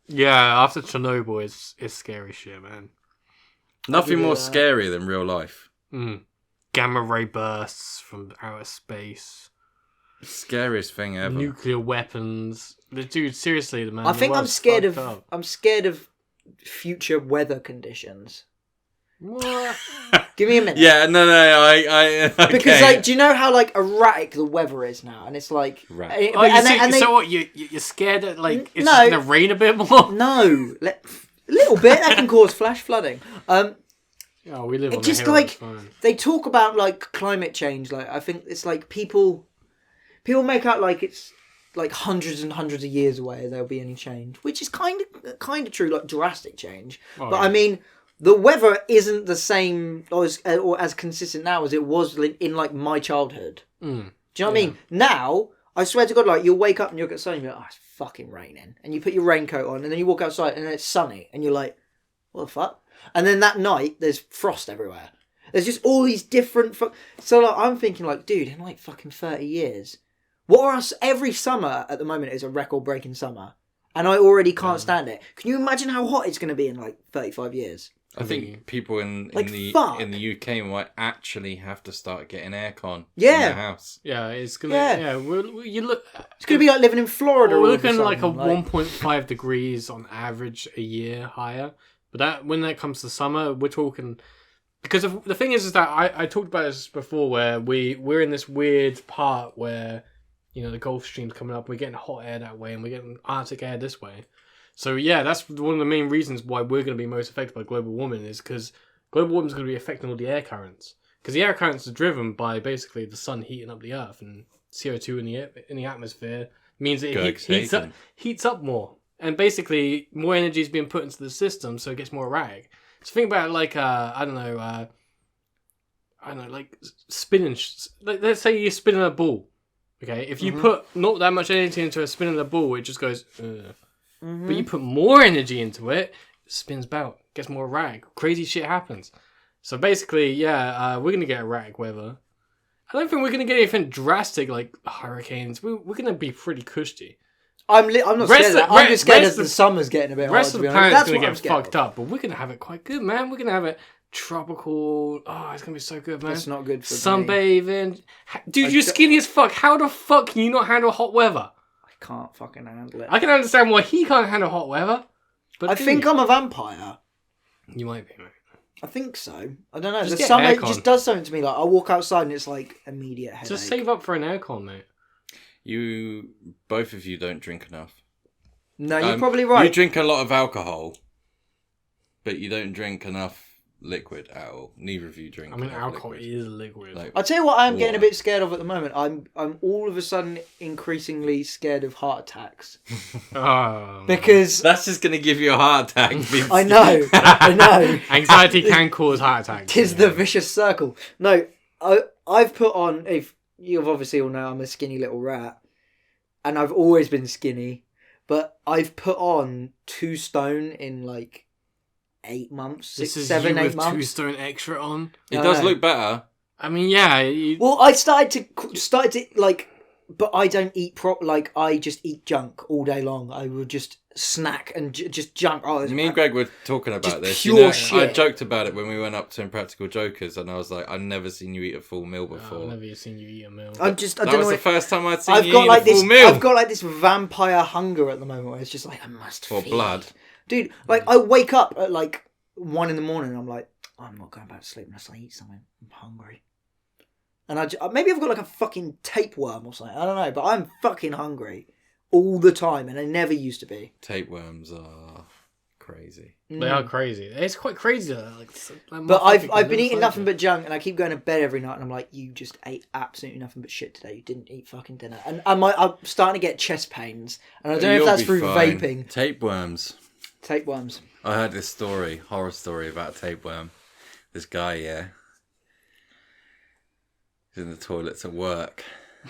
Yeah, after Chernobyl, it's scary shit, man. Nothing do more that. scary than real life. Gamma ray bursts from outer space, Scariest thing ever. nuclear weapons. Dude, seriously, man. I the think I'm world's scared fucked of. up. I'm scared of future weather conditions. What? Give me a minute. Yeah, no, I okay. Because like, do you know how like erratic the weather is now? And it's like, Right. Oh, you see, and they- so what? You're scared that like it's No. just gonna rain a bit more? no, a little bit that can cause flash flooding. Oh, we live It on just a hill. like- It's fine. They talk about like climate change. Like I think it's like people make out like it's like hundreds and hundreds of years away there'll be any change, which is kind of true, like drastic change. Oh, but yeah. I mean, the weather isn't the same or as consistent now as it was in like my childhood. Do you know what I mean? Now, I swear to God, like you'll wake up and you'll get sunny and you're like, oh, it's fucking raining, and you put your raincoat on and then you walk outside and it's sunny and you're like, what the fuck? And then that night there's frost everywhere. There's just all these different. So like I'm thinking like, dude, in like fucking 30 years, what are us? Every summer at the moment is a record-breaking summer, and I already can't stand it. Can you imagine how hot it's going to be in like 35 years? I think people in Like, the fuck. in the UK might actually have to start getting aircon in Yeah. their house. Yeah, it's gonna. Yeah. Yeah, you look. It's going to be like living in Florida. We're all of a looking like a sudden, 1.5 degrees on average a year higher. But that when that comes to summer, we're talking because the thing is that I talked about this before, where we're in this weird part where the Gulf Stream's coming up, we're getting hot air that way, and we're getting Arctic air this way. So yeah, that's one of the main reasons why we're going to be most affected by global warming, is because global warming is going to be affecting all the air currents. Because the air currents are driven by basically the sun heating up the Earth, and CO2 in the atmosphere means that it heats up more. And basically, more energy is being put into the system, so it gets more erratic. So think about it like, like spinning. Let's say you're spinning a ball. Okay, if you put not that much energy into a spinning the ball, it just goes. But you put more energy into it, it spins about, gets more erratic. Crazy shit happens. So basically, we're going to get erratic weather. I don't think we're going to get anything drastic like hurricanes. We're going to be pretty cushy. I'm not scared of that. I'm just scared that the summer's getting a bit hot. The rest of the planet's going to get fucked up, but we're going to have it quite good, man. We're going to have it tropical. Oh, it's going to be so good, man. That's not good for sunbathing. Dude, you're skinny as fuck. How the fuck can you not handle hot weather? I can't fucking handle it. I can understand why he can't handle hot weather. But I think I'm a vampire. You might be, mate. I think so. I don't know. Just The get summer aircon. just does something to me. Like I walk outside and it's like immediate headache. Just save up for an aircon, mate. You, both of you don't drink enough. No, you're probably right. You drink a lot of alcohol, but you don't drink enough liquid at all. Neither of you drink. I mean, enough alcohol liquid. is liquid. Like, I'll tell you what I'm getting a water. bit scared of at the moment. I'm all of a sudden increasingly scared of heart attacks. Oh, Because That's just gonna give you a heart attack. Vince. I know. anxiety can cause heart attacks. Tis the vicious circle. No, I've put on, if you've obviously all know I'm a skinny little rat, and I've always been skinny, but I've put on 2 stone in like 8 months, This 6, is 7, you 8 with months. 2 stone extra on. It I does know. look better. I mean, yeah. Well, I started to like, but I don't eat like I just eat junk all day long. I will just snack and just junk. Oh, Me and Greg were talking about Just this. pure shit. I joked about it when we went up to Impractical Jokers, and I was like, I've never seen you eat a full meal before. I've never seen you eat a meal. I That don't was know. the first time I'd seen I've you got eat like a full this. meal. I've got like this vampire hunger at the moment where it's just like I must For feed. blood. Dude. Like I wake up at like 1 a.m. and I'm like, I'm not going back to sleep unless I eat something. I'm hungry. And maybe I've got like a fucking tapeworm or something. I don't know, but I'm fucking hungry all the time, and I never used to be. Tapeworms are crazy. They are crazy. It's quite crazy. But I've been eating nothing but junk, and I keep going to bed every night, and I'm like, you just ate absolutely nothing but shit today. You didn't eat fucking dinner, and I'm starting to get chest pains, and I don't know if You'll that's be through fine. vaping. Tapeworms. Tapeworms. I heard this horror story about a tapeworm. This guy, he's in the toilets at work.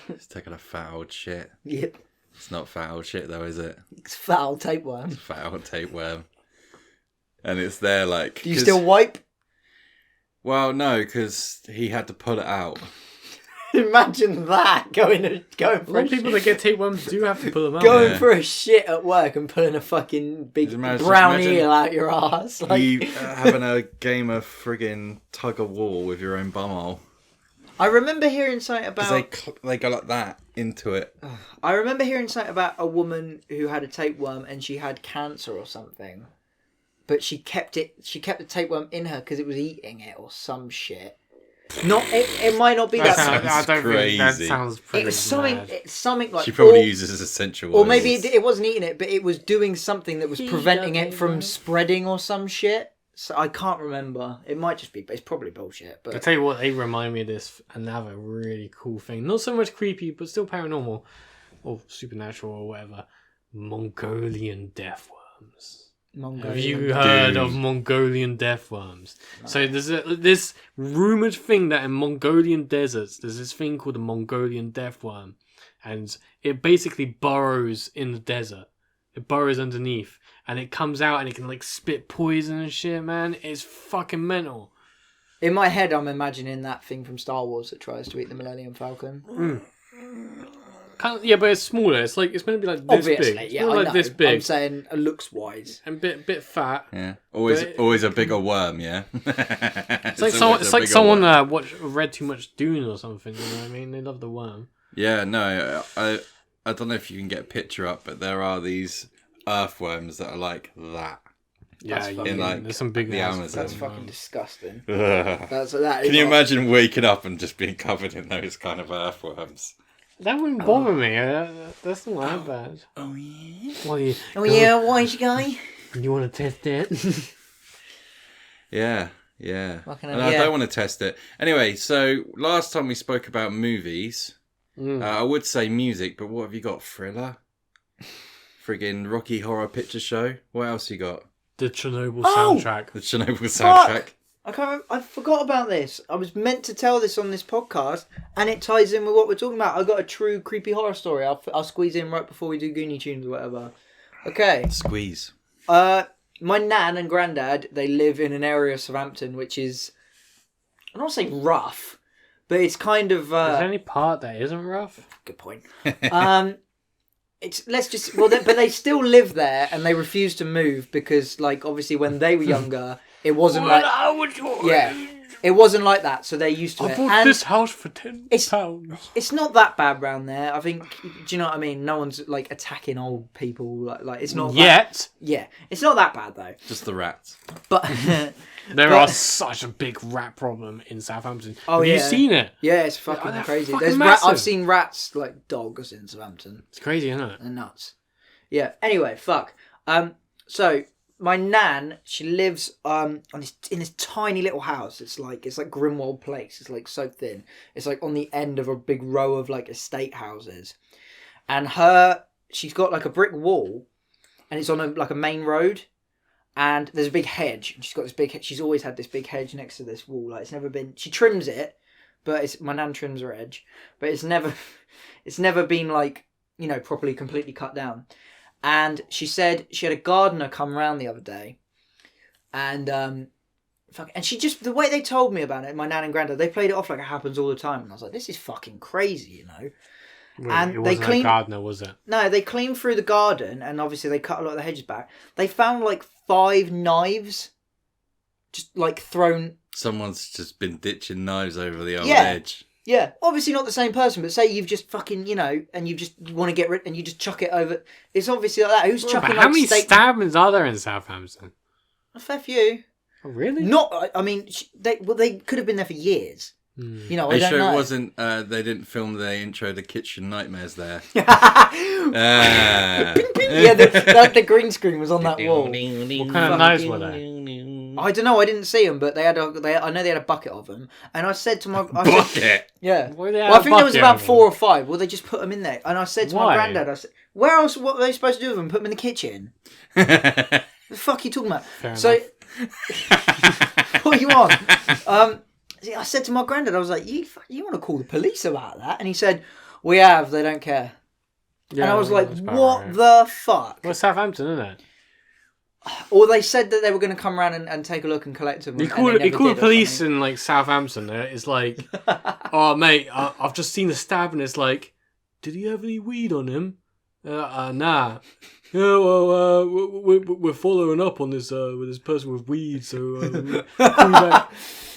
He's taking a fat old shit. Yep. It's not fat old shit though, is it? It's foul tapeworm. Fat old tapeworm. And it's there like... Do you still wipe? Well, no, because he had to pull it out. Imagine that going A for lot a of people that get tapeworms do have to pull them out. going Yeah. for a shit at work and pulling a fucking big Imagine- brown imagine eel out your ass. Like, You having a game of friggin' tug of war with your own bumhole. I remember hearing something Because about. they go like that into it. I remember hearing something about a woman who had a tapeworm and she had cancer or something, but she kept it. She kept the tapeworm in her because it was eating it or some shit. Not. It might not be that. sounds I don't think that crazy. sounds pretty It's something. mad. It's something like. She probably or, uses essential Or oils. maybe it wasn't eating it, but it was doing something that was He preventing don't it from know. spreading or some shit. So I can't remember. It might just be, but it's probably bullshit. I But tell you what, they remind me of this another really cool thing. Not so much creepy, but still paranormal or supernatural or whatever. Mongolian death worms. Have you heard of Mongolian death worms? No. So there's this rumored thing that in Mongolian deserts, there's this thing called the Mongolian death worm, and it basically burrows in the desert. It burrows underneath, and it comes out and it can like spit poison and shit, man. It's fucking mental. In my head, I'm imagining that thing from Star Wars that tries to eat the Millennium Falcon. Yeah, but it's smaller. It's like it's meant to be like this Obviously, big. It's yeah, more I like know. this big I'm saying looks wise. and bit fat. Yeah, But- always a bigger worm. Yeah, It's like someone read too much Dune or something. You know what I mean? They love the worm. Yeah, no, I don't know if you can get a picture up, but there are these earthworms that are like that. Yeah, in like there's some big the ass Amazon. That's fucking disgusting. Ugh. That. Can you imagine waking up and just being covered in those kind of earthworms? That wouldn't bother me. That's not that bad. Oh yeah. Well, you, Oh yeah, wise guy. you want to test it? Yeah. Fucking And hell, I yeah. don't want to test it. Anyway, so last time we spoke about movies, I would say music, but what have you got? Thriller? Friggin' Rocky Horror Picture Show? What else you got? The Chernobyl Oh! soundtrack. The Chernobyl soundtrack. I can't remember, I forgot about this. I was meant to tell this on this podcast, and it ties in with what we're talking about. I got a true creepy horror story. I'll squeeze in right before we do Goonie Tunes or whatever. Okay. Squeeze. My nan and granddad, they live in an area of Southampton which is I don't want to say rough, but it's kind of. Is there any part that isn't rough? Good point. It's but they still live there and they refuse to move because, like, obviously when they were younger, it wasn't like. It wasn't like that, so they're used to it. I bought this house for £10. It's not that bad round there. I think. Do you know what I mean? No one's like attacking old people. Like it's not yet. Yeah, it's not that bad though. Just the rats. But there are such a big rat problem in Southampton. Have you seen it? Yeah, it's fucking crazy. Fucking I've seen rats like dogs in Southampton. It's crazy, isn't it? They're nuts. Yeah. Anyway, fuck. So my nan, she lives in this tiny little house. It's like Grimwald Place. It's like so thin. It's like on the end of a big row of like estate houses, and she's got like a brick wall, and it's on a main road, and there's a big hedge. She's got this big. She's always had this big hedge next to this wall. Like it's never been. She trims it, but my nan trims her edge, but it's never been like properly completely cut down. And she said she had a gardener come round the other day, and and she just, the way they told me about it, my nan and granddad, they played it off like it happens all the time, and I was like, this is fucking crazy, Wait, and it wasn't a gardener, was it? No, they cleaned through the garden, and obviously they cut a lot of the hedges back. They found like 5 knives, just like thrown. Someone's just been ditching knives over the old edge. Yeah, obviously not the same person, but say you've just fucking, and you just want to get rid, and you just chuck it over. It's obviously like that. Who's chucking? How many stabbings are there in Southampton? A fair few. Oh, really? Not. I mean, they could have been there for years. I don't know. It wasn't? They didn't film the intro to Kitchen Nightmares there. Yeah, the green screen was on that wall. What kind of knives were they? I don't know. I didn't see them, but I know they had a bucket of them. And I said to my bucket. Yeah. I think there was about 4 or 5. Well, they just put them in there. And I said to my granddad, I said, "Where else? What were they supposed to do with them? Put them in the kitchen?" The fuck are you talking about? Fair so, enough. what are you on? I said to my granddad, I was like, "You want to call the police about that?" And he said, "We have. They don't care." Yeah, and I was like, "What the fuck?" Well, Southampton, isn't it? Or they said that they were going to come around and take a look and collect them. You call the police in like Southampton. It's like, "Oh mate, I've just seen a stab," and it's like, "Did he have any weed on him?" Nah. Yeah, well, we're following up on this with this person with weed, so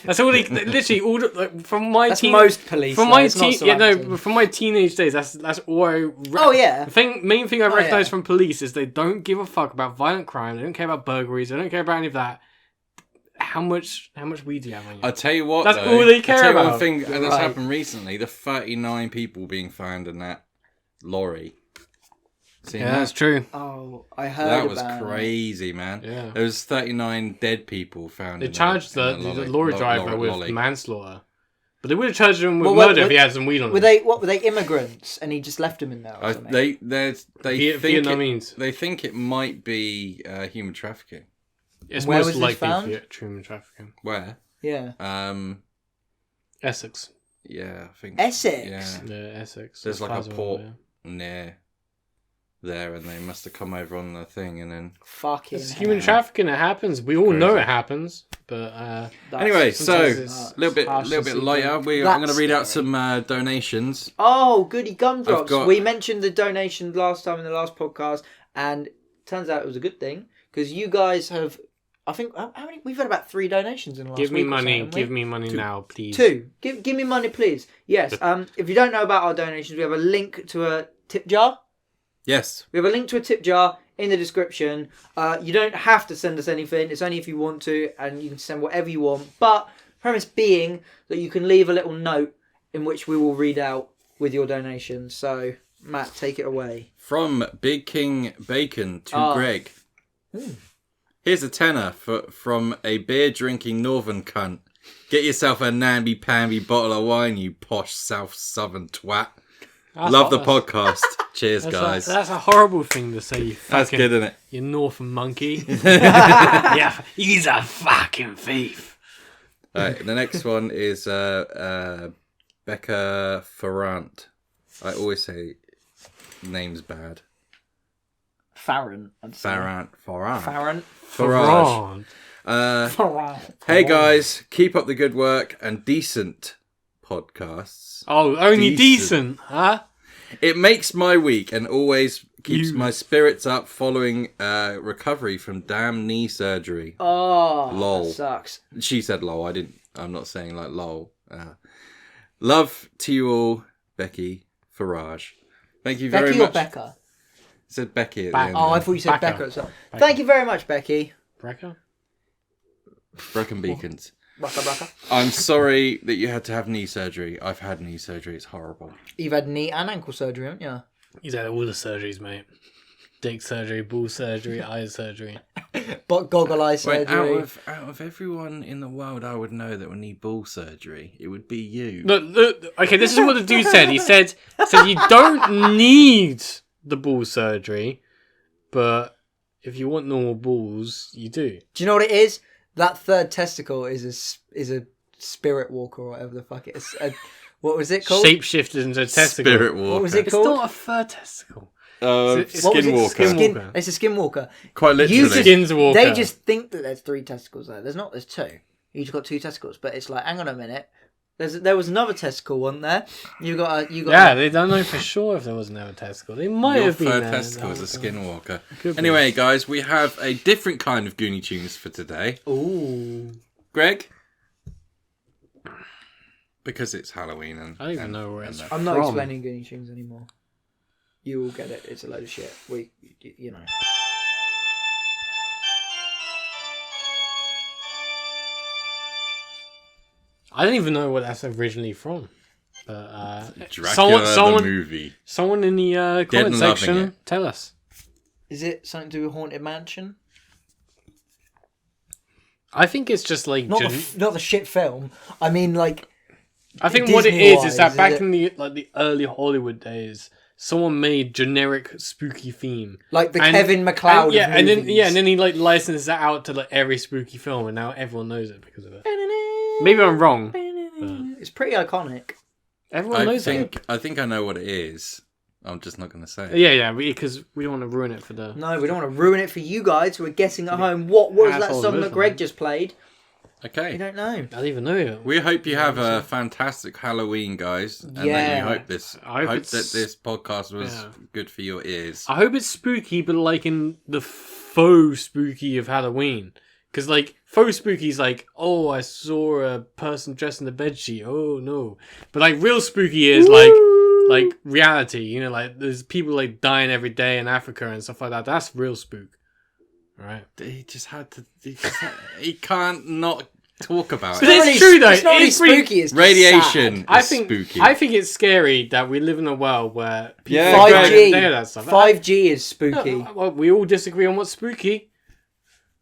that's all they literally all from my that's most police from my from my teenage days. That's all I. The main thing I recognise from police is they don't give a fuck about violent crime. They don't care about burglaries. They don't care about any of that. How much weed do you have on you? I'll tell you what. That's all they care about. One thing that's happened recently: the 39 people being found in that lorry. That's true. Oh, I heard that was about crazy, man. Yeah. There was 39 dead people found. They charged the lorry driver with manslaughter, but they would have charged him with murder if he had some weed on him. Were they immigrants and he just left them in there? Or something? They think it might be human trafficking. It's most likely human trafficking. Where? Yeah. Essex. Yeah, I think Essex. Yeah, Essex. There's like a port near there, and they must have come over on the thing, and then fucking it's human trafficking. It happens. We all know it happens, but anyway, so a little bit lighter. I'm going to read out some donations. Oh, goody gumdrops! We mentioned the donations last time in the last podcast, and turns out it was a good thing because you guys have. I think how many? We've had about 3 donations in the last week. Give me money 2. now, please. 2. Give me money, please. Yes. If you don't know about our donations, we have a link to a tip jar. Yes. We have a link to a tip jar in the description. You don't have to send us anything. It's only if you want to, and you can send whatever you want. But premise being that you can leave a little note in which we will read out with your donation. So, Matt, take it away. From Big King Bacon to Greg. Here's a tenner from a beer-drinking northern cunt. Get yourself a namby-pamby bottle of wine, you posh southern twat. Love the podcast. Cheers, guys. That's a horrible thing to say. That's good, isn't it? You northern monkey. Yeah, he's a fucking thief. All right, the next one is Becca Ferrant. I always say names bad. Farron. Farrant. Farron. Farage. Hey guys, keep up the good work and decent podcasts. Oh, only decent, huh? It makes my week and always keeps my spirits up following recovery from damn knee surgery. Oh, lol. that sucks. She said lol. I'm not saying like lol. Love to you all, Becky Farage. Thank you very Becky much. or Becca? It said Becky at the end. Oh, I thought you said Becca. Thank you very much, Becky. Brecca? Broken Beacons. Bracca. I'm sorry that you had to have knee surgery. I've had knee surgery. It's horrible. You've had knee and ankle surgery, haven't you? He's had all the surgeries, mate. Dick surgery, ball surgery, eye surgery. But goggle eye surgery. Wait, out of everyone in the world I would know that would need ball surgery, it would be you. Look, okay, this is what the dude said. He said you don't need the ball surgery, but if you want normal balls, you do. Do you know what it is? That third testicle is a spirit walker or whatever the fuck it is. What was it called? Shapeshifted into a testicle. Spirit walker. What was it It's called? not a third testicle. Skinwalker. It's a skinwalker. Quite literally. Skinwalker. They just think that there's 3 testicles there. There's not. There's 2. You just got 2 testicles, but it's like, hang on a minute. There was another testicle, wasn't there? You got. Yeah, they don't know for sure if there was another testicle. They might Your have been third there. testicle is a skinwalker. Could be. Anyway, guys, we have a different kind of Goonie Tunes for today. Ooh. Greg? Because it's Halloween and... I don't even know where it's I'm not from. explaining Goony Tunes anymore. You all get it. It's a load of shit. You know. I don't even know what that's originally from. But Dracula someone, the movie. Someone in the Dead comment and loving section, it. tell us. Is it something to do with Haunted Mansion? I think it's just like Not the shit film. I mean, like. I think what it is Disney-wise, that back is it- in the early Hollywood days, someone made generic spooky theme, Like the And- Kevin MacLeod. and of movies. then he like licensed that out to like every spooky film, and now everyone knows it because of it. Maybe I'm wrong. It's pretty iconic. Everyone knows it. I think I know what it is. I'm just not going to say it. Yeah, because we don't want to ruin it for the. No, we don't want to ruin it for you guys who are guessing at home. What was that Assholes song that listening. Greg just played? We Okay. don't know. I don't even know it. We hope you have a fantastic Halloween, guys. And that Yeah. you hope that this podcast was good for your ears. I hope it's spooky, but like in the faux spooky of Halloween. Because like faux spooky is like, oh, I saw a person dressed in a bedsheet. Oh no! But like real spooky is like reality. You know, like there's people like dying every day in Africa and stuff like that. That's real spook. Right? He just had to... He can't not talk about But it. it's true though. It's not really It's pretty- spooky. It's just Radiation sad. is spooky. I think it's scary that we live in a world where people Yeah, don't 5G. know that stuff. 5G is spooky. Well, we all disagree on what's spooky.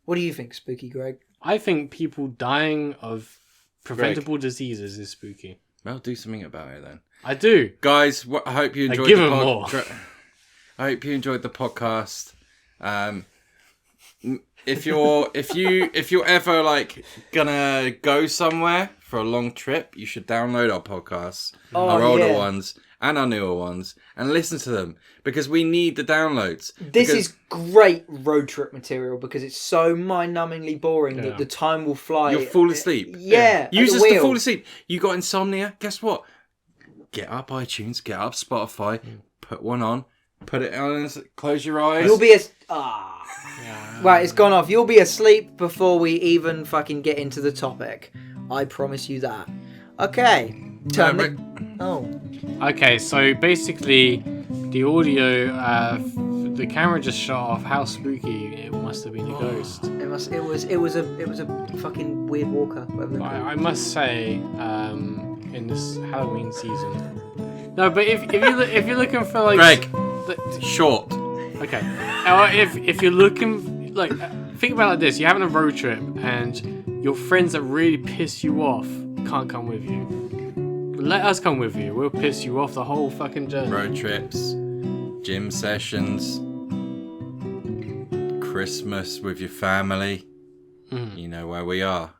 What do you think, spooky, Greg? I think people dying of preventable diseases is spooky. Well, do something about it then. I do. Guys, I hope you enjoyed give the him more. I hope you enjoyed the podcast. If you're ever like gonna go somewhere for a long trip, you should download our podcasts, our older ones and our newer ones, and listen to them because we need the downloads. This is great road trip material because it's so mind-numbingly boring that the time will fly. You'll fall asleep. Yeah. Use at us the to wheel. fall asleep. You got insomnia? Guess what? Get up iTunes, get up Spotify, put one on, put it on, close your eyes. You'll be Right, it's gone off. You'll be asleep before we even fucking get into the topic. I promise you that. Okay. Okay, so basically, the audio, the camera just shut off. How spooky! It must have been a ghost. It was a fucking weird walker. Whatever they're called. I must say, in this Halloween season. No, but if you're looking for like Greg, short. Okay. If you're looking like think about it like this, you're having a road trip and your friends that really piss you off can't come with you. Let us come with you. We'll piss you off the whole fucking journey. Road trips, gym sessions, Christmas with your family. You know where we are.